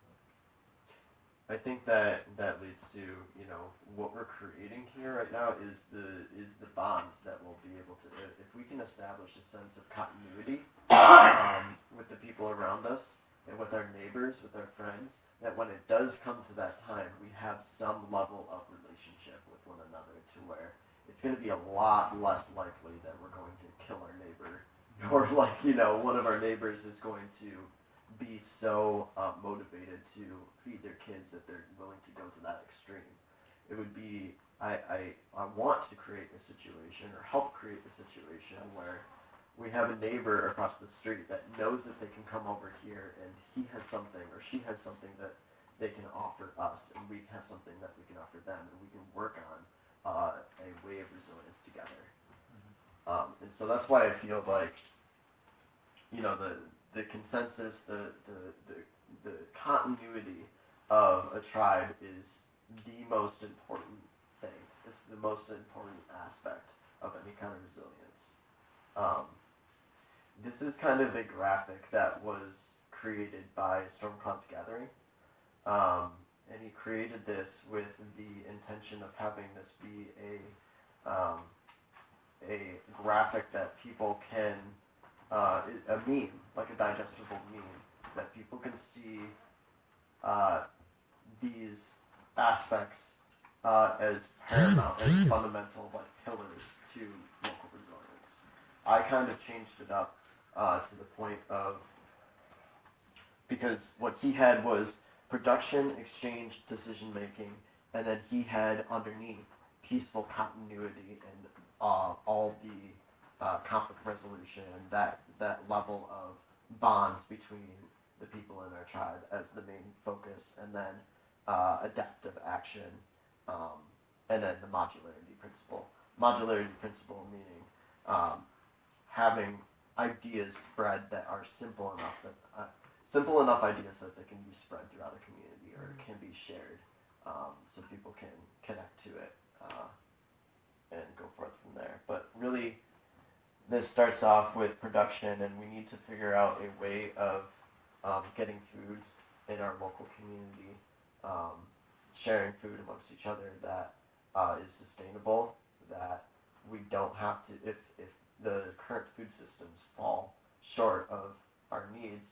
I think that leads to, you know, what we're creating here right now is the bonds that we'll be able to, if we can establish a sense of continuity with the people around us and with our neighbors, with our friends, that when it does come to that time, we have some level of relationship with one another to where it's going to be a lot less likely that we're going to kill our neighbor, or like, you know, one of our neighbors is going to be so motivated to feed their kids that they're willing to go to that extreme. It would be, I want to create a situation or help create a situation where we have a neighbor across the street that knows that they can come over here and he has something or she has something that they can offer us and we have something that we can offer them and we can work on a way of resilience together. And so that's why I feel like, you know, the consensus, the continuity of a tribe is the most important thing. It's the most important aspect of any kind of resilience. This is kind of a graphic that was created by Stormcloud's Gathering. And he created this with the intention of having this be a graphic that people can, a meme, like a digestible meme, that people can see these aspects as paramount, as fundamental, like pillars to local resilience. I kind of changed it up to the point of, because what he had was production, exchange, decision making, and then he had underneath peaceful continuity and all the conflict resolution, that level of bonds between the people in our tribe as the main focus, and then adaptive action, and then the modularity principle. Modularity principle meaning having ideas spread that are simple enough ideas that they can be spread throughout a community or can be shared, so people can connect to it and go forth from there. But really, this starts off with production, and we need to figure out a way of getting food in our local community, sharing food amongst each other that is sustainable, that we don't have to, if the current food systems fall short of our needs,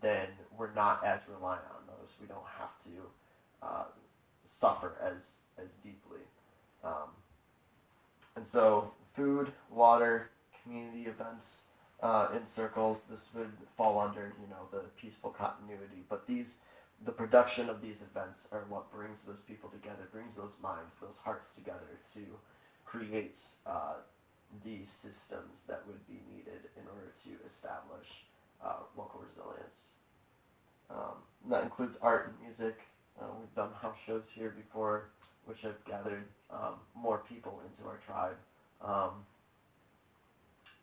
then we're not as reliant on those. We don't have to suffer as deeply. And so food, water, community events, in circles, this would fall under, you know, the peaceful continuity. But the production of these events are what brings those people together, brings those minds, those hearts together to create these systems that would be needed in order to establish local resilience. That includes art and music. We've done house shows here before, which have gathered more people into our tribe.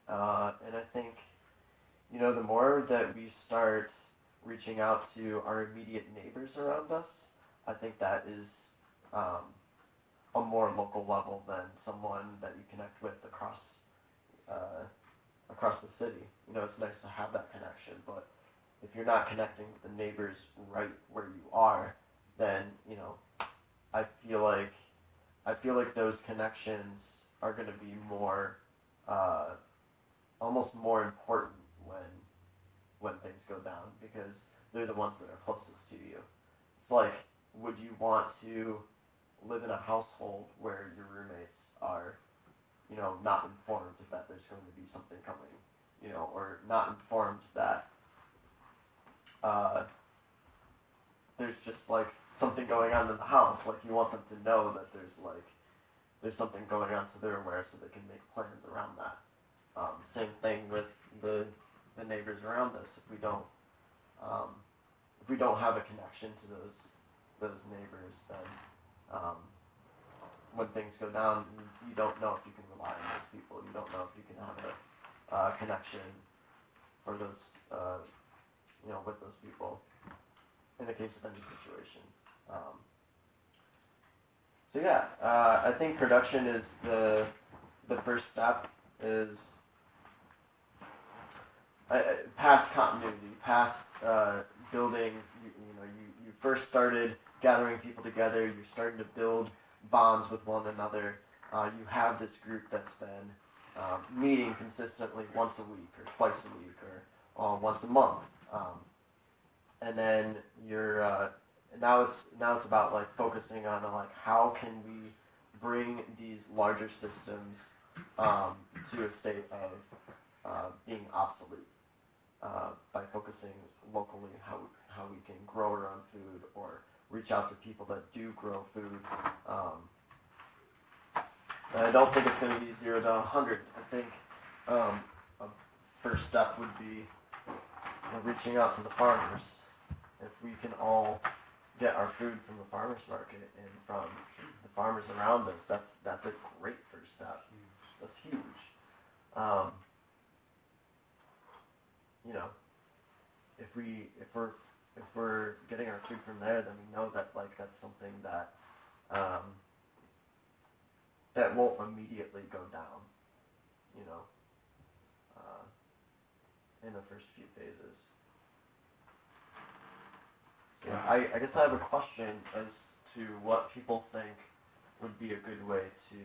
And I think, you know, the more that we start reaching out to our immediate neighbors around us, I think that is a more local level than someone that you connect with across the city. You know, it's nice to have that connection, but if you're not connecting with the neighbors right where you are, then, you know, I feel like those connections are going to be more, almost more important when things go down, because they're the ones that are closest to you. It's like, would you want to live in a household where your roommates are, you know, not informed that there's going to be something coming, you know, or or not informed that there's just like something going on in the house. Like you want them to know that there's something going on, so they're aware, so they can make plans around that. Same thing with the neighbors around us. If we don't have a connection to those neighbors, then when things go down, you don't know if you can rely on those people. You don't know if you can have a connection for those, with those people in the case of any situation. So yeah, I think production is the first step. Is past continuity, past building. You first started gathering people together. You're starting to build bonds with one another. You have this group that's been meeting consistently once a week or twice a week or once a month, and then you're now it's about like focusing on like how can we bring these larger systems to a state of being obsolete by focusing locally how we can grow our own food or reach out to people that do grow food. And I don't think it's going to be 0 to 100. I think a first step would be reaching out to the farmers. If we can all get our food from the farmers market and from the farmers around us, that's a great first step. That's huge. If we're getting our food from there, then we know that like that's something that that won't immediately go down, in the first few phases. So I guess I have a question as to what people think would be a good way to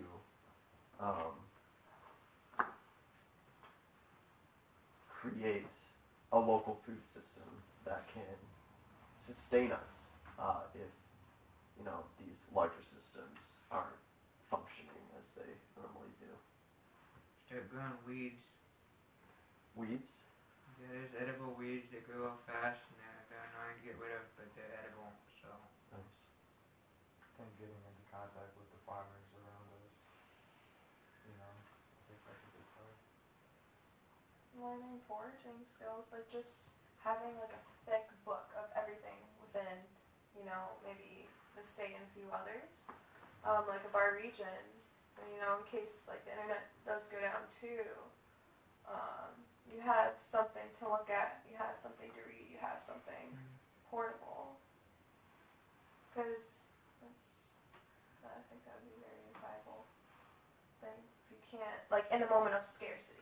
create a local food system that can sustain us if these larger systems aren't functioning as they normally do. Start growing weeds. Weeds? Yeah, there's edible weeds that grow up fast and they're annoying to get rid of, but they're edible, so. Nice. And getting into contact with the farmers around us. I think that's a big part. Learning foraging skills, like just having like a thick book of everything within, maybe the state and a few others, like of our region, and, in case like the internet does go down too, you have something to look at, you have something to read, you have something portable, because I think that would be a very viable thing if you can't, like in a moment of scarcity.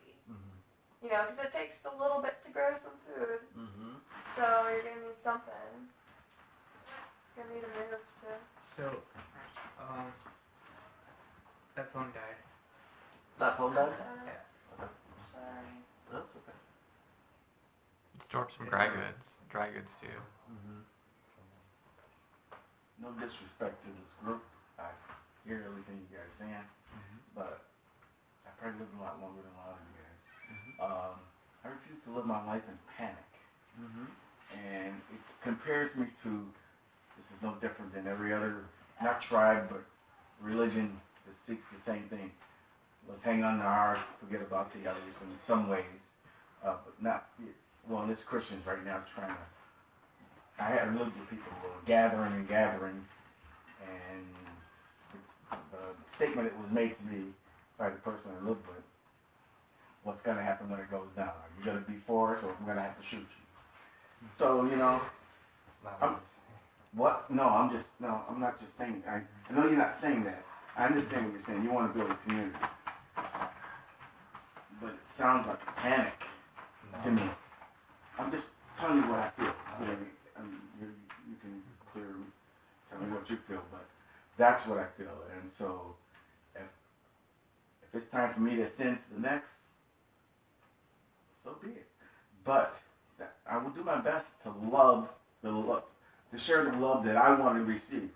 Because it takes a little bit to grow some food, so you're going to need something. You're going to need a move to... So, that phone died. That phone died? Yeah. Okay. Sorry. That's okay. Store some dry goods too. No disrespect to this group. I hear everything you guys are saying, but I probably lived a lot longer than a lot of you guys. I refuse to live my life in panic. And it compares me to, this is no different than every other, not tribe, but religion that seeks the same thing. Let's hang on to ours, forget about the others in some ways, but not, well, there's Christians right now trying to, I had lived with people who were gathering, and the statement that was made to me by the person I lived with, what's going to happen when it goes down? Are you going to be for us, or we're going to have to shoot you? So, It's not what you're saying. what? No, I'm not just saying, I know you're not saying that. I understand what you're saying. You want to build a community. But it sounds like a panic to me. I'm just telling you what I feel. You can clearly tell me what you feel, but that's what I feel. And so, if it's time for me to ascend to the next, so be it. But I will do my best to to share the love that I want to receive.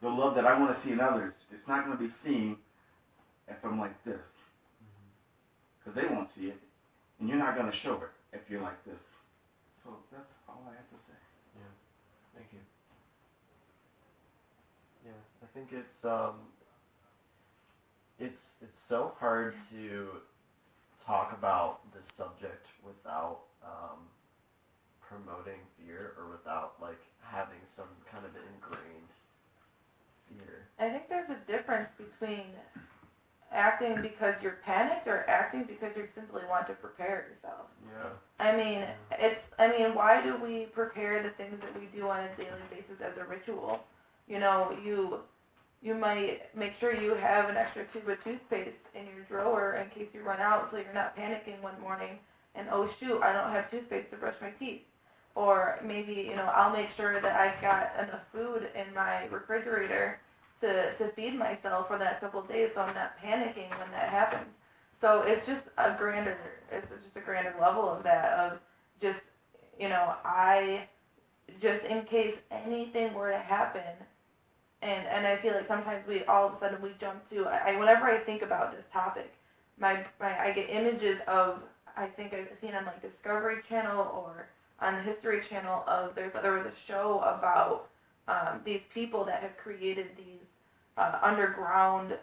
The love that I want to see in others. It's not going to be seen if I'm like this. Because they won't see it. and you're not gonna show it if you're like this. So that's all I have to say. Thank you. Yeah, I think it's so hard to talk about this subject without promoting fear or without like having some kind of ingrained fear. I think there's a difference between acting because you're panicked or acting because you simply want to prepare yourself. Yeah. I mean, why do we prepare the things that we do on a daily basis as a ritual? You know, you might make sure you have an extra tube of toothpaste in your drawer in case you run out, so you're not panicking one morning and, oh shoot, I don't have toothpaste to brush my teeth. Or maybe, you know, I'll make sure that I've got enough food in my refrigerator to feed myself for the next couple of days, so I'm not panicking when that happens. So it's just a grander level of that, of just, you know, just in case anything were to happen, and I feel like sometimes all of a sudden we jump to, whenever I think about this topic, I get images of, I think I've seen on like Discovery Channel or on the History Channel of, there was a show about these people that have created these underground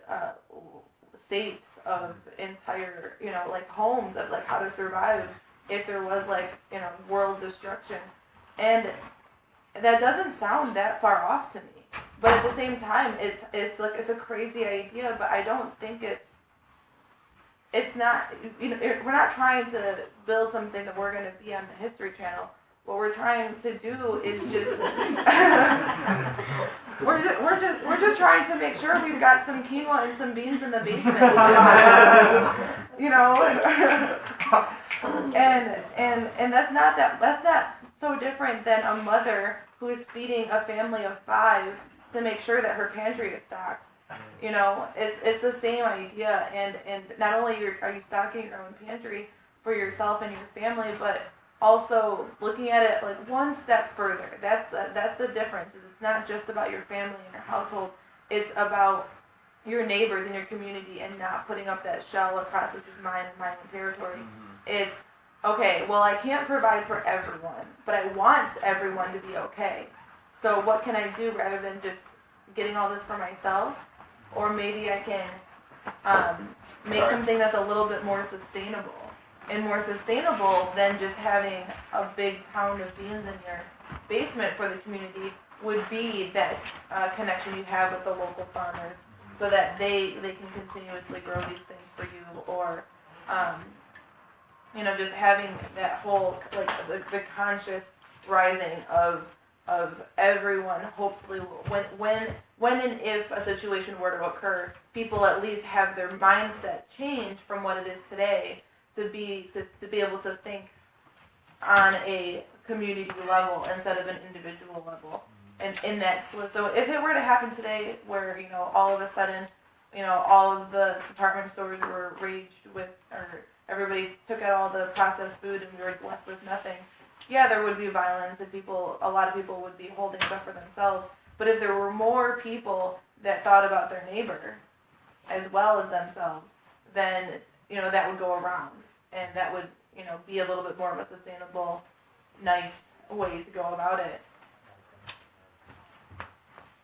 safes of entire, you know, like homes of like how to survive if there was like, you know, world destruction. And that doesn't sound that far off to me. But at the same time, it's like, it's a crazy idea, but I don't think it's not, you know, we're not trying to build something that we're going to be on the History Channel. What we're trying to do is just we're just trying to make sure we've got some quinoa and some beans in the basement, you know, and that's not so different than a mother who is feeding a family of 5 to make sure that her pantry is stocked. You know, it's the same idea, and not only are you stocking your own pantry for yourself and your family, but also looking at it like one step further. That's the difference. It's not just about your family and your household. It's about your neighbors and your community, and not putting up that shell across this is mine and my own territory. Mm-hmm. It's okay. Well, I can't provide for everyone, but I want everyone to be okay. So what can I do rather than just getting all this for myself? Or maybe I can make something that's a little bit more sustainable. And more sustainable than just having a big pound of beans in your basement for the community would be that connection you have with the local farmers, so that they can continuously grow these things for you. Or you know, just having that whole, like, the conscious rising of everyone. Hopefully, when and if a situation were to occur, people at least have their mindset change from what it is today to be able to think on a community level instead of an individual level. And in that, so if it were to happen today, where, you know, all of a sudden, you know, all of the department stores were raged with, or everybody took out all the processed food and we were left with nothing, yeah, there would be violence, and a lot of people would be holding stuff for themselves. But if there were more people that thought about their neighbor as well as themselves, then, you know, that would go around, and that would, you know, be a little bit more of a sustainable, nice way to go about it.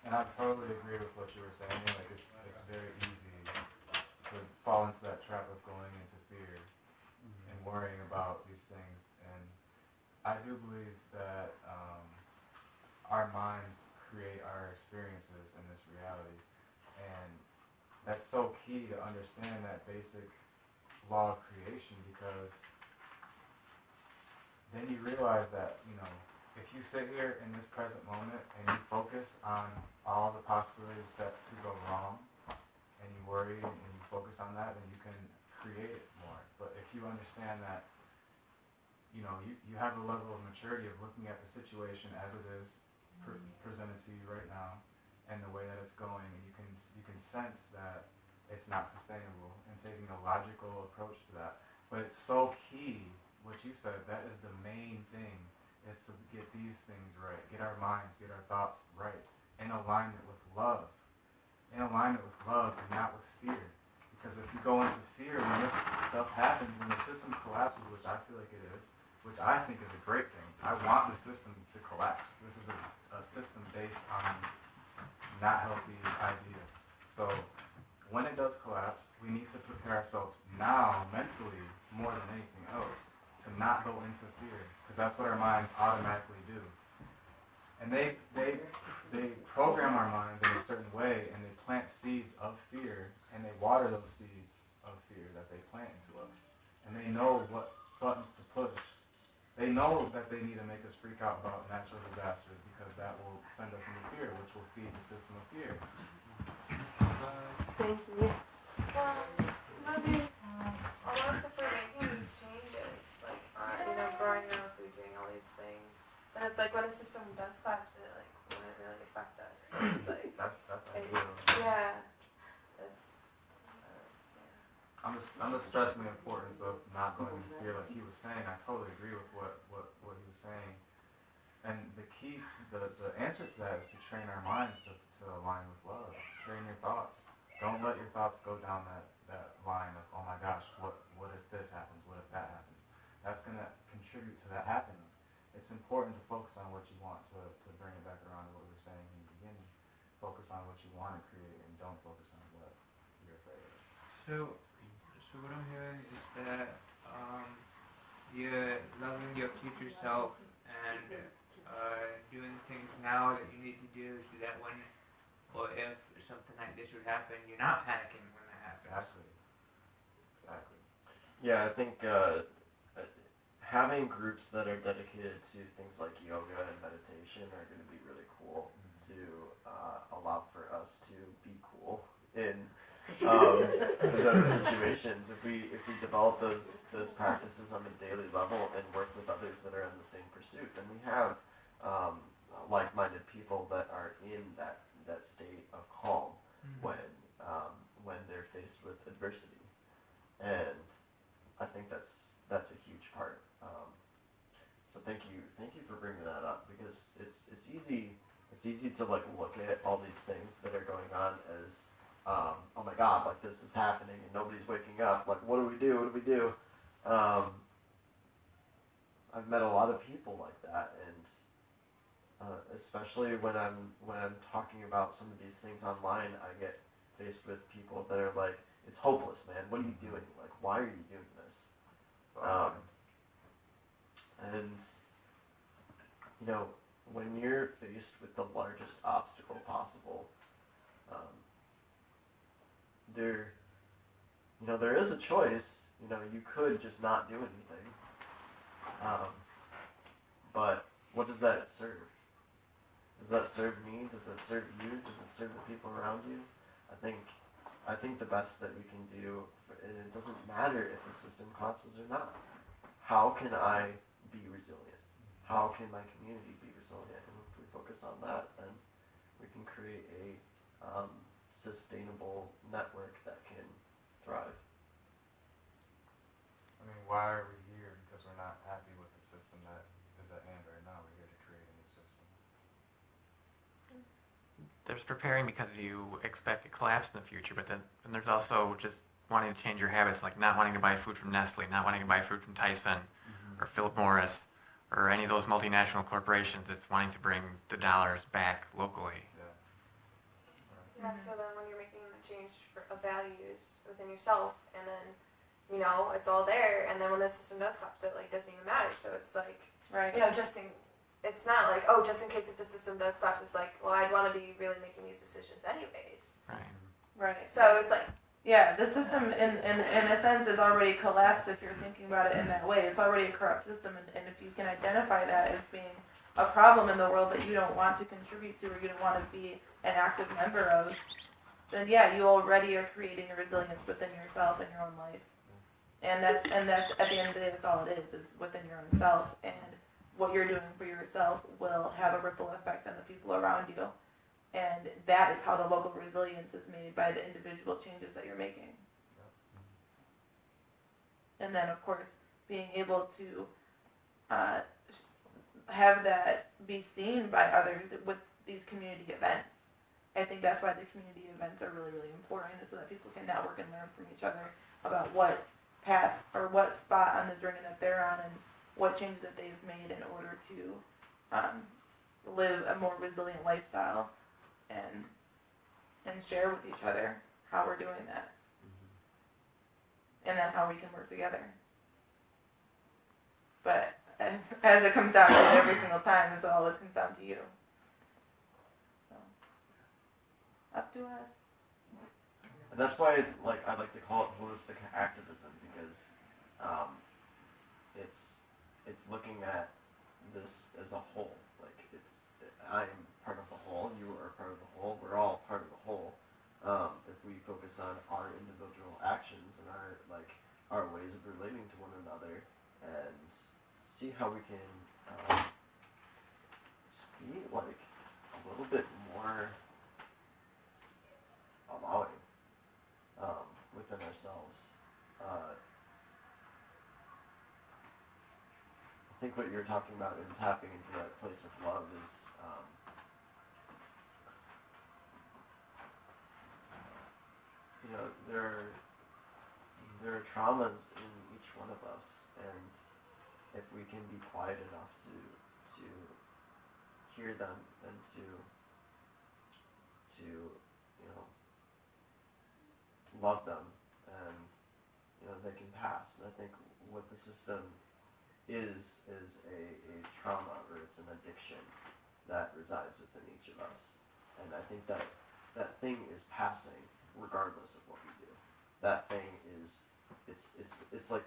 And I totally agree with what you were saying. Like, it's very easy to fall into that trap of going into fear and worrying about these things. And I do believe that our minds create our experiences in this reality, and that's so key to understand that basic law of creation, because then you realize that, you know, if you sit here in this present moment and you focus on all the possibilities that could go wrong, and you worry and you focus on that, then you can create it more. But if you understand that, you know, you have a level of maturity of looking at the situation as it is presented to you right now, and the way that it's going, and you can sense that it's not sustainable, and taking a logical approach to that. But it's so key, what you said, that is the main thing, is to get these things right, get our minds, get our thoughts right, in alignment with love. In alignment with love and not with fear. Because if you go into fear, we miss the stuff happens when the system collapses, which I feel like it is, which I think is a great thing. I want the system to collapse. This is a system based on not healthy ideas. So when it does collapse, we need to prepare ourselves now, mentally, more than anything else, to not go into fear, because that's what our minds automatically do. And they program our minds in a certain way, and they plant seeds of fear, and they water those seeds of fear that they plant into us. And they know what buttons to push. They know that they need to make us freak out about natural disasters, because that will send us into fear, which will feed the system of fear. Thank you. Almost if we're making these changes, like, growing your own food, doing all these things, then it's like when the system does collapse, it like wouldn't really affect us. So it's like, That's like, ideal. yeah, that's, I'm just stressing the importance of not going into fear, like he was saying. I totally agree with what he was saying. And the key, the answer to that is to train our minds to align with love. Train your thoughts. Don't let your thoughts go down that line of, oh my gosh, what if this happens? What if that happens? That's going to contribute to that happening. It's important to focus on what you want, to bring it back around to what we were saying in the beginning. Focus on what you want to create, and don't focus on what you're afraid of. So what I'm hearing is that you're loving your future self and doing things now that you need to do so that when or if something like this would happen, you're not panicking when that happens. Exactly. Yeah, I think having groups that are dedicated to things like yoga and meditation are going to be really cool to allow for us to be cool in those situations. If we develop those practices on a daily level and work with others that are in the same pursuit, then we have like-minded people that are in that state of calm when they're faced with adversity, and I think that's a huge part. So thank you for bringing that up, because it's easy to like look at all these things that are going on as oh my God, like this is happening and nobody's waking up. Like what do we do? I've met a lot of people like that, and especially when I'm talking about some of these things online, I get faced with people that are like, it's hopeless, man. What are you doing? Like, why are you doing this? And when you're faced with the largest obstacle possible, there is a choice. You could just not do anything. But what does that serve? Does that serve me? Does that serve you? Does it serve the people around you? I think the best that we can do, and it doesn't matter if the system collapses or not. How can I be resilient? How can my community be resilient? And if we focus on that, then we can create a sustainable network that can thrive. I mean, why are we here? Because we're not happy with the system that is at hand right now. We're here to create a new system. There's preparing because you expect a collapse in the future, but then there's also just wanting to change your habits, like not wanting to buy food from Nestle, not wanting to buy food from Tyson or Philip Morris or any of those multinational corporations. It's wanting to bring the dollars back locally. Yeah, so then when you're making the change of values within yourself, and then, it's all there, and then when the system does collapse, it, doesn't even matter. So it's like, Right. It's not like, just in case if the system does collapse, it's like, well, I'd want to be really making these decisions anyways. Right. So it's like, yeah, the system in a sense is already collapsed if you're thinking about it in that way. It's already a corrupt system, and if you can identify that as being a problem in the world that you don't want to contribute to, or you don't want to be an active member of, then yeah, you already are creating a resilience within yourself and your own life. And that's at the end of the day, that's all it is within your own self, and what you're doing for yourself will have a ripple effect on the people around you. And that is how the local resilience is made, by the individual changes that you're making. And then, of course, being able to have that be seen by others with these community events. I think that's why the community events are really, really important, so that people can network and learn from each other about what path or what spot on the journey that they're on and what changes that they've made in order to live a more resilient lifestyle and share with each other how we're doing that. And then how we can work together. But as it comes down to it every single time, it always comes down to you. So, up to us. And that's why I like to call it holistic activism, because it's looking at this as a whole. I'm part of the whole, you are part of the whole, we're all part of the whole. If we focus on our individual actions and our ways of relating to one another, and see how we can just be a little bit more allowing within ourselves. I think what you're talking about in tapping into that place of love is there are traumas in each one of us, and if we can be quiet enough to hear them and to love them, and they can pass. And I think what the system is a trauma, or it's an addiction that resides within each of us. And I think that thing is passing regardless of what we do. That thing is it's like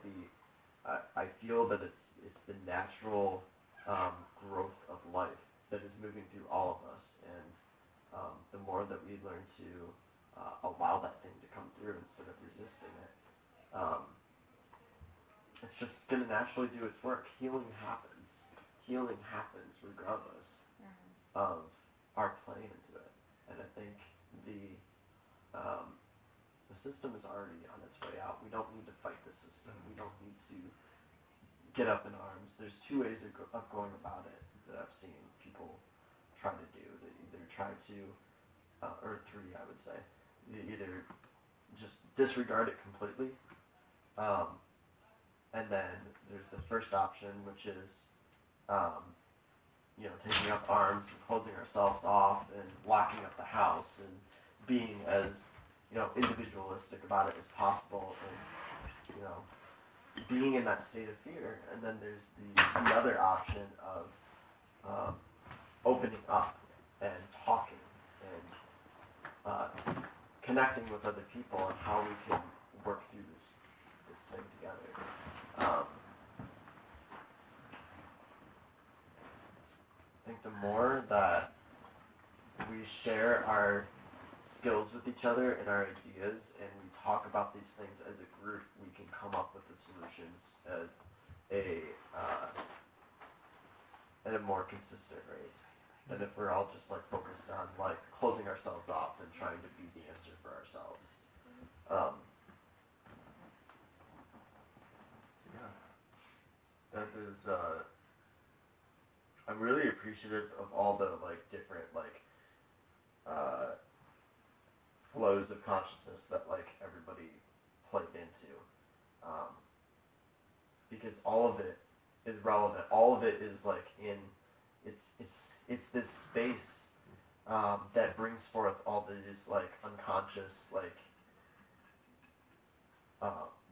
I feel that it's the natural growth of life that is moving through all of us, and the more that we learn to allow that thing to come through instead of resisting it, it's just going to naturally do its work. Healing happens. Healing happens regardless of our play into it. And I think the system is already on its way out. We don't need to fight the system. We don't need to get up in arms. There's two ways of going about it that I've seen people try to do. They either try to, or three, I would say. They either just disregard it completely, and then there's the first option, which is, taking up arms and closing ourselves off and locking up the house and being as, individualistic about it as possible, and, being in that state of fear. And then there's the other option of opening up and talking and connecting with other people and how we can work through this thing together. I think the more that we share our skills with each other and our ideas, and we talk about these things as a group, we can come up with the solutions at a more consistent rate than if we're all just focused on closing ourselves off and trying to be the answer for ourselves. That is. I'm really appreciative of all the different flows of consciousness that everybody plugged into, because all of it is relevant. All of it is it's this space that brings forth all these unconscious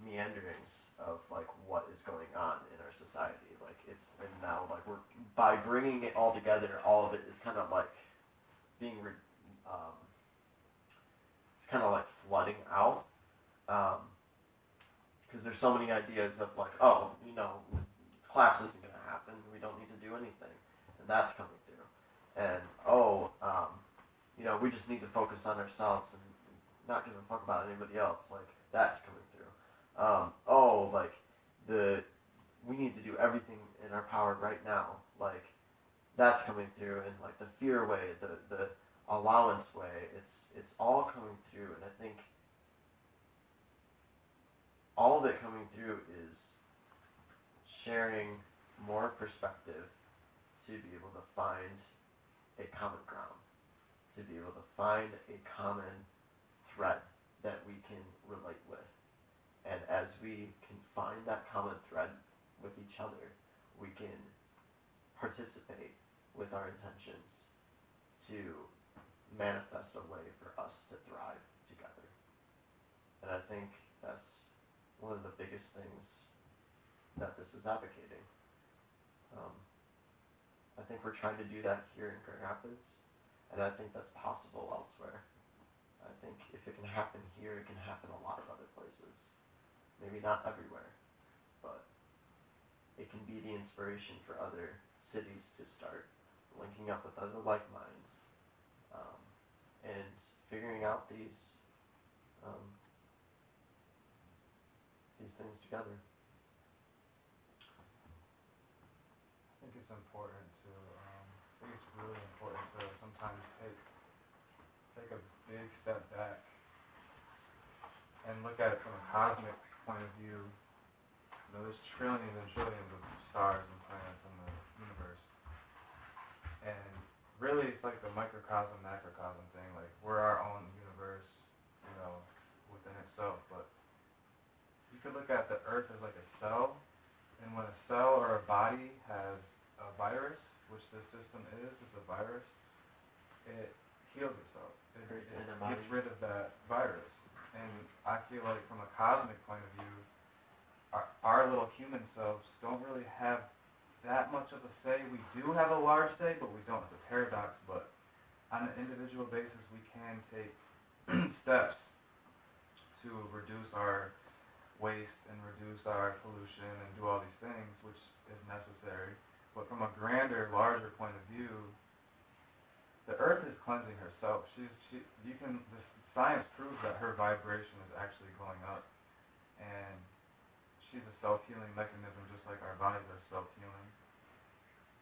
meanderings of what is going on in our society. And now we're, by bringing it all together, all of it is kind of being it's kind of flooding out, because there's so many ideas of collapse isn't going to happen, we don't need to do anything, and that's coming through. And we just need to focus on ourselves and not give a fuck about anybody else, that's coming through. We need to do everything in our power right now, that's coming through. And the fear way, the allowance way, it's all coming through. And I think all of it coming through is sharing more perspective to be able to find a common ground, to be able to find a common thread that we can relate with. And as we can find that common thread with each other, we can participate with our intentions to manifest a way for us to thrive together. And I think that's one of the biggest things that this is advocating. I think we're trying to do that here in Grand Rapids, and I think that's possible elsewhere. I think if it can happen here, it can happen a lot of other places. Maybe not everywhere, but it can be the inspiration for other cities to start linking up with other like minds, and figuring out these things together. I think it's important to, I think it's really important to sometimes take a big step back and look at it from a cosmic point of view. You know, there's trillions and trillions of stars and planets in the universe. And really it's like the microcosm, macrocosm thing. Like, we're our own universe, you know, within itself. But you could look at the Earth as like a cell, and when a cell or a body has a virus, which this system is, it's a virus, it heals itself. It gets rid of that virus. And I feel like from a cosmic point of view, our little human selves don't really have that much of a say. We do have a large say, but we don't. It's a paradox, but on an individual basis, we can take steps to reduce our waste and reduce our pollution and do all these things, which is necessary. But from a grander, larger point of view, the Earth is cleansing herself. This science proves that her vibration is actually going up, and she's a self-healing mechanism, just like our bodies are self-healing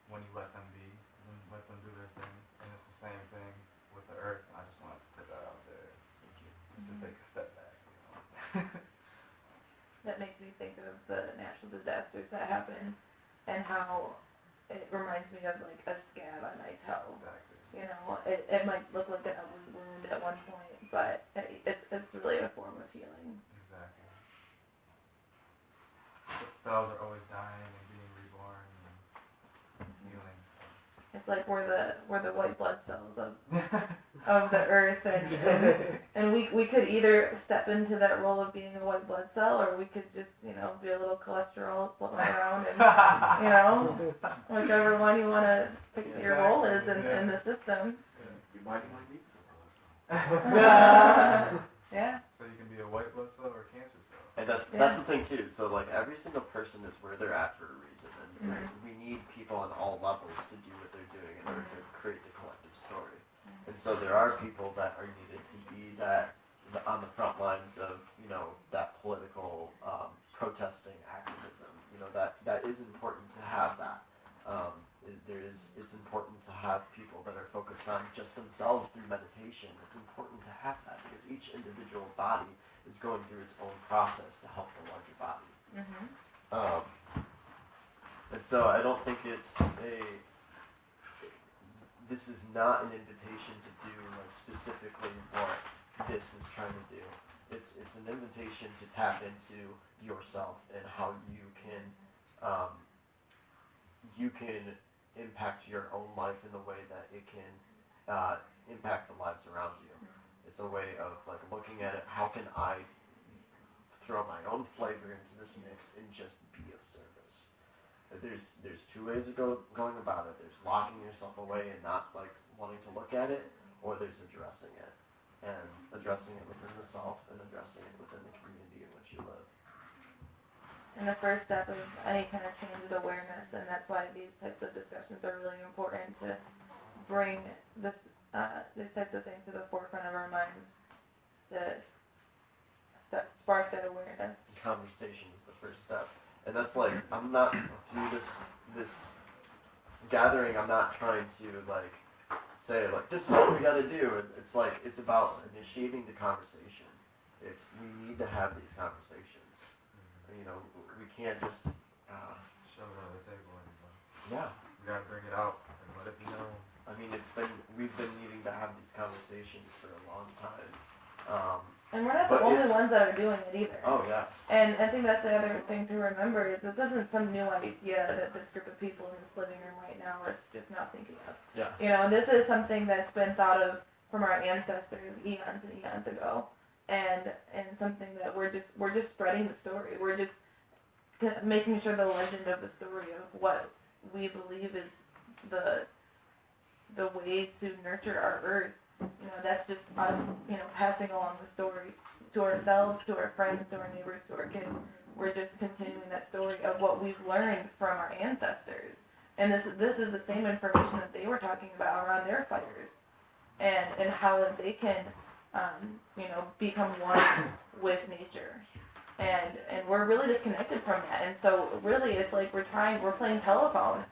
when you let them be, and let them do their thing. And it's the same thing with the Earth. I just wanted to put that out there, just to take a step back. You know? That makes me think of the natural disasters that happen and how it reminds me of like a scab on my toe. Exactly. You know, it might look like an ugly wound at one point, but it's really a form of healing. Exactly. But cells are always dying and being reborn and healing. It's like we're the white blood cells of the earth, and we could either step into that role of being a white blood cell, or we could just, you know, be a little cholesterol floating around, and, you know, whichever one you want to pick your role is in the system. You might want to eat Yeah. So you can be a white blood cell or a cancer cell. And that's the thing too. So like every single person is where they're at for a reason, and we need people on all levels to do what they're doing in order to create the collective story. And so there are people that are needed to be on the front lines of, you know, that political protesting activism. You know, that is important to have that. It's important to have people that are focused on just themselves through meditation. It's important to have that because each individual body is going through its own process to help the larger body. And so I don't think this is not an invitation to do like specifically what this is trying to do. It's an invitation to tap into yourself and how you can impact your own life in the way that it can impact the lives around you. It's a way of like looking at it, how can I throw my own flavor into this mix and just be of service. There's two ways of going about it. There's locking yourself away and not like wanting to look at it, or there's addressing it. And addressing it within the self and addressing it within the community in which you live. And the first step of any kind of change is awareness, and that's why these types of discussions are really important, to bring these types of things to the forefront of our minds, to spark that awareness. Conversation is the first step. And that's like, I'm not, through this gathering, I'm not trying to like say like, this is what we gotta do. It's like, it's about initiating the conversation. We need to have these conversations. You know, we can't just shove it on the table anymore. Yeah. We gotta bring it out and let it be known. I mean, we've been needing to have these conversations for a long time, And we're not the But only it's- ones that are doing it either. Oh yeah. And I think that's the other thing to remember is this isn't some new idea that this group of people in this living room right now are just not thinking of. Yeah. You know, this is something that's been thought of from our ancestors eons and eons ago, and something that we're just spreading the story. We're just making sure the legend of the story of what we believe is the way to nurture our earth. You know, that's just us, you know, passing along the story to ourselves, to our friends, to our neighbors, to our kids. We're just continuing that story of what we've learned from our ancestors. And this is the same information that they were talking about around their fires, and how they can, you know, become one with nature. And we're really disconnected from that. And so really it's like we're playing telephone.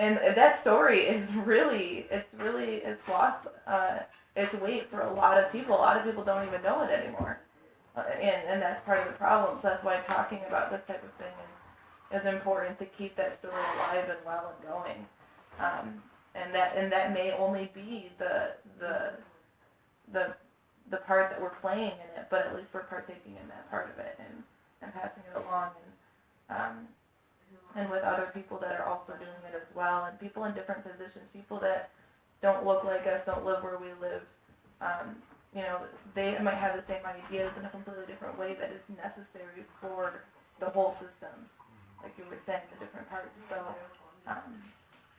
And that story is it's lost its weight for a lot of people. A lot of people don't even know it anymore. And that's part of the problem. So that's why talking about this type of thing is important, to keep that story alive and well and going. And that may only be the part that we're playing in it, but at least we're partaking in that part of it and passing it along, and with other people that are also doing it as well, and people in different positions, people that don't look like us, don't live where we live. You know, they might have the same ideas in a completely different way that is necessary for the whole system, like you were saying, the different parts. So,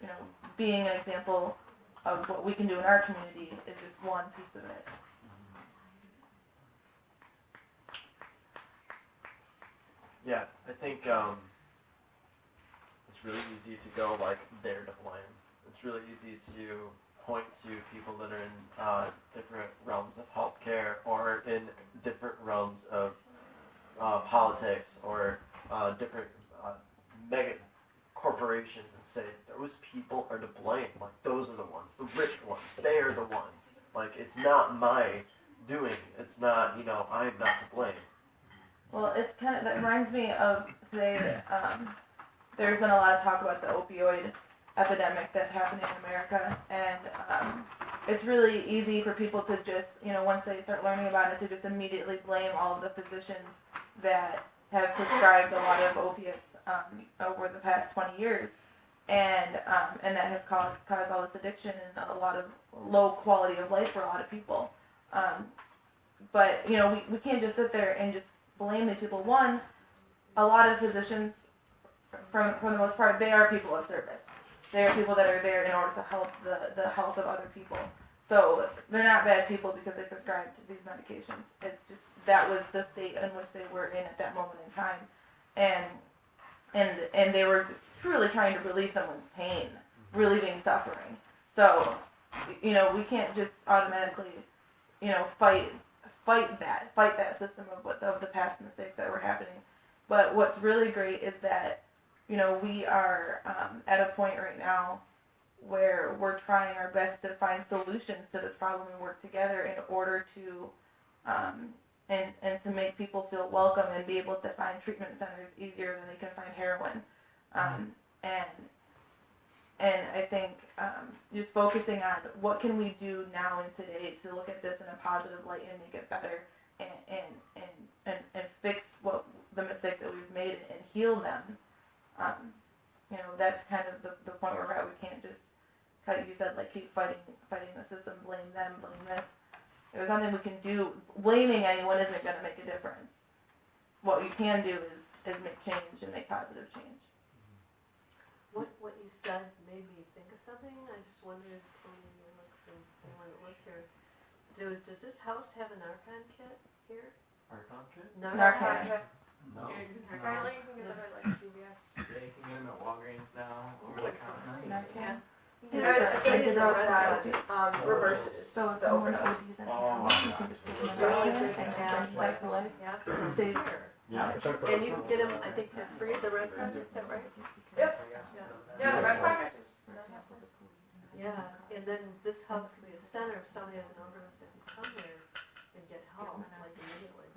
you know, being an example of what we can do in our community is just one piece of it. Yeah, I think it's really easy to go like they're to blame. It's really easy to point to people that are in different realms of healthcare or in different realms of politics or different mega corporations and say those people are to blame. Like those are the ones, the rich ones. They are the ones. Like it's not my doing. It's not, you know, I'm not to blame. Well, it's that reminds me of today. There's been a lot of talk about the opioid epidemic that's happening in America, and it's really easy for people to just, you know, once they start learning about it, to just immediately blame all of the physicians that have prescribed a lot of opiates over the past 20 years, and that has caused all this addiction and a lot of low quality of life for a lot of people. But you know, we can't just sit there and just blame these people. One, a lot of physicians, from the most part, they are people of service. They are people that are there in order to help the health of other people. So they're not bad people because they prescribed these medications. It's just that was the state in which they were in at that moment in time, and they were truly trying to relieve someone's pain, relieving suffering. So, you know, we can't just automatically, you know, fight that system of the past mistakes that were happening. But what's really great is that, you know, we are at a point right now where we're trying our best to find solutions to this problem and work together in order to and to make people feel welcome and be able to find treatment centers easier than they can find heroin. And I think just focusing on what can we do now and today to look at this in a positive light and make it better and fix what the mistakes that we've made and heal them. You know, that's kind of the point where we're at. We can't just, like you said, like keep fighting the system, blame them, blame this. There's nothing we can do. Blaming anyone isn't going to make a difference. What you can do is make change and make positive change. What you said made me think of something. I just wondered, Alex and anyone that lives here, does this house have a Narcan kit here? Archon kit? Narcan. No. Apparently you can get them at like CVS. Yeah, you can get them at Walgreens now, over the counter. Narcan. So you know that reverses So if the someone overdose. ODs you can just put them in Narcan and then right away. Yeah. It saves. Yeah. And you can get them, I think, for free at the Red Project, is that right? Yep. Yeah, the Red Project is. Yeah, and then this house could be a center if somebody has an overdose that can come here and get help, like immediately.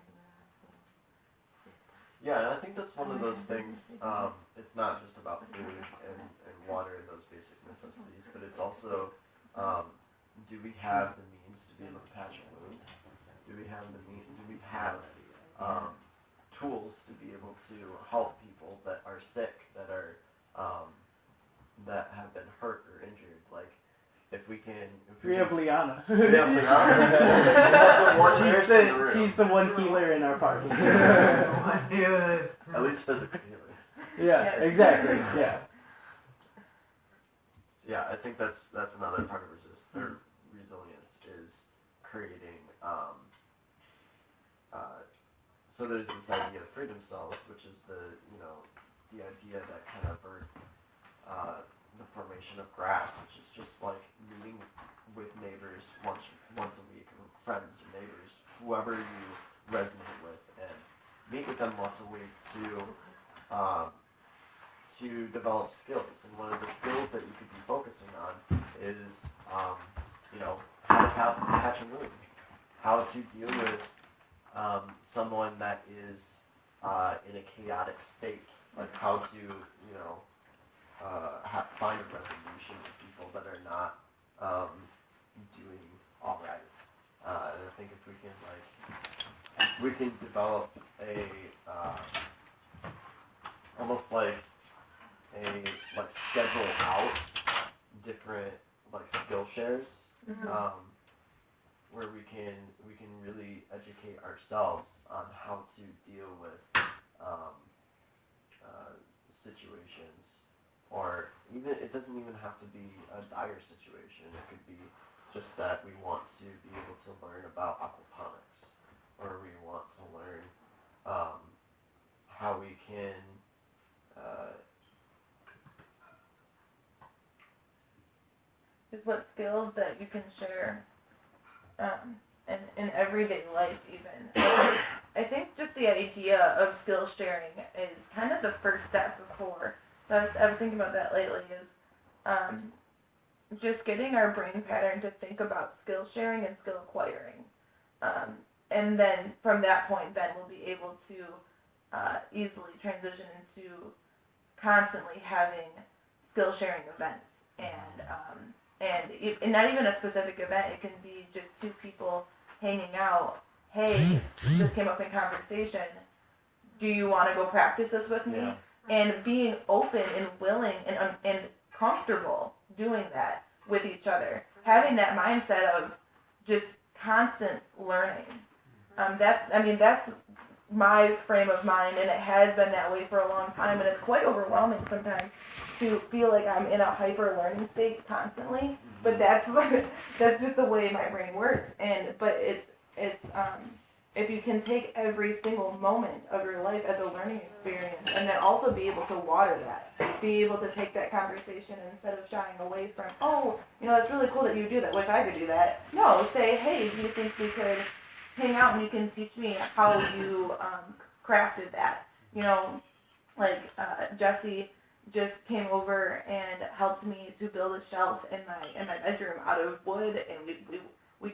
Yeah, and I think that's one of those things, it's not just about food and water and those basic necessities, but it's also, do we have the means to be able to patch a wound? Do we we have do we have tools to be able to help people that are sick, that are that have been hurt or injured? Like, if we can. We have Liana. We have Liana. The one nurse in the room. She's the one healer in our party. At least physically healer. Yeah, exactly. Yeah. Yeah, I think that's another part of resilience is creating. So there's this idea of freedom cells, which is the idea that kind of birthed the formation of grass, which is just like meeting with neighbors once a week, or friends or neighbors, whoever you resonate with, and meet with them once a week to develop skills. And one of the skills that you could be focusing on is how to catch a mood, how to deal with someone that is in a chaotic state, like how to find a resolution with people that are not doing all right. And I think if we can develop a almost like schedule out different skill shares, where we can really educate ourselves on how to deal with situations, or even it doesn't even have to be a dire situation. It could be just that we want to be able to learn about aquaponics, or we want to learn how we can is what skills that you can share in everyday life even. I think just the idea of skill sharing is kind of the first step before. So I was thinking about that lately is just getting our brain pattern to think about skill sharing and skill acquiring. And then from that point, then we'll be able to easily transition into constantly having skill sharing events. And not even a specific event, it can be just two people hanging out. Hey, this came up in conversation. Do you want to go practice this with me? Yeah. And being open and willing and comfortable doing that with each other. Having that mindset of just constant learning. That's my frame of mind, and it has been that way for a long time, and it's quite overwhelming sometimes to feel like I'm in a hyper learning state constantly. But that's just the way my brain works. But it's if you can take every single moment of your life as a learning experience, and then also be able to water that, be able to take that conversation, and instead of shying away from, that's really cool that you do that, wish I could do that. No, say, hey, do you think we could hang out and you can teach me how you crafted that? Jesse just came over and helped me to build a shelf in my bedroom out of wood, and we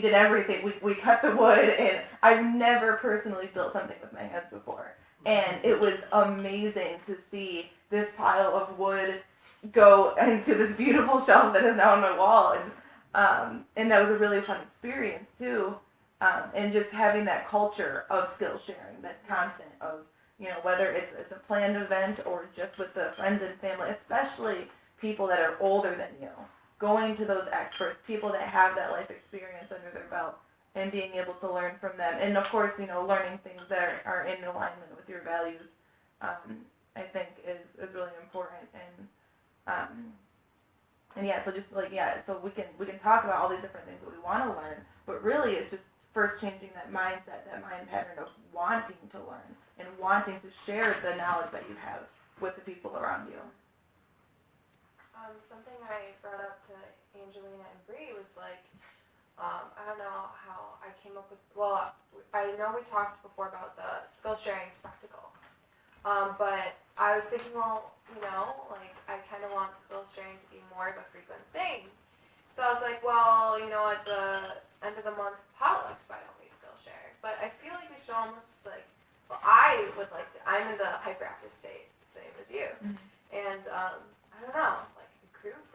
did everything. We cut the wood, and I've never personally built something with my hands before, and it was amazing to see this pile of wood go into this beautiful shelf that is now on my wall, and that was a really fun experience too, and just having that culture of skill sharing that's constant of. Whether it's a planned event or just with the friends and family, especially people that are older than you, going to those experts, people that have that life experience under their belt, and being able to learn from them. And of course, learning things that are in alignment with your values, I think is really important. So we can talk about all these different things that we want to learn, but really it's just first changing that mindset, that mind pattern of wanting to learn and wanting to share the knowledge that you have with the people around you. Something I brought up to Angelina and Bree was I don't know how I came up with, I know we talked before about the skill sharing spectacle, but I was thinking, I kind of want skill sharing to be more of a frequent thing. So I was like, at the end of the month, potlucks, why don't we skill share? But I feel like we should almost I would like to, I'm in the hyperactive state, same as you. Mm-hmm. And I don't know,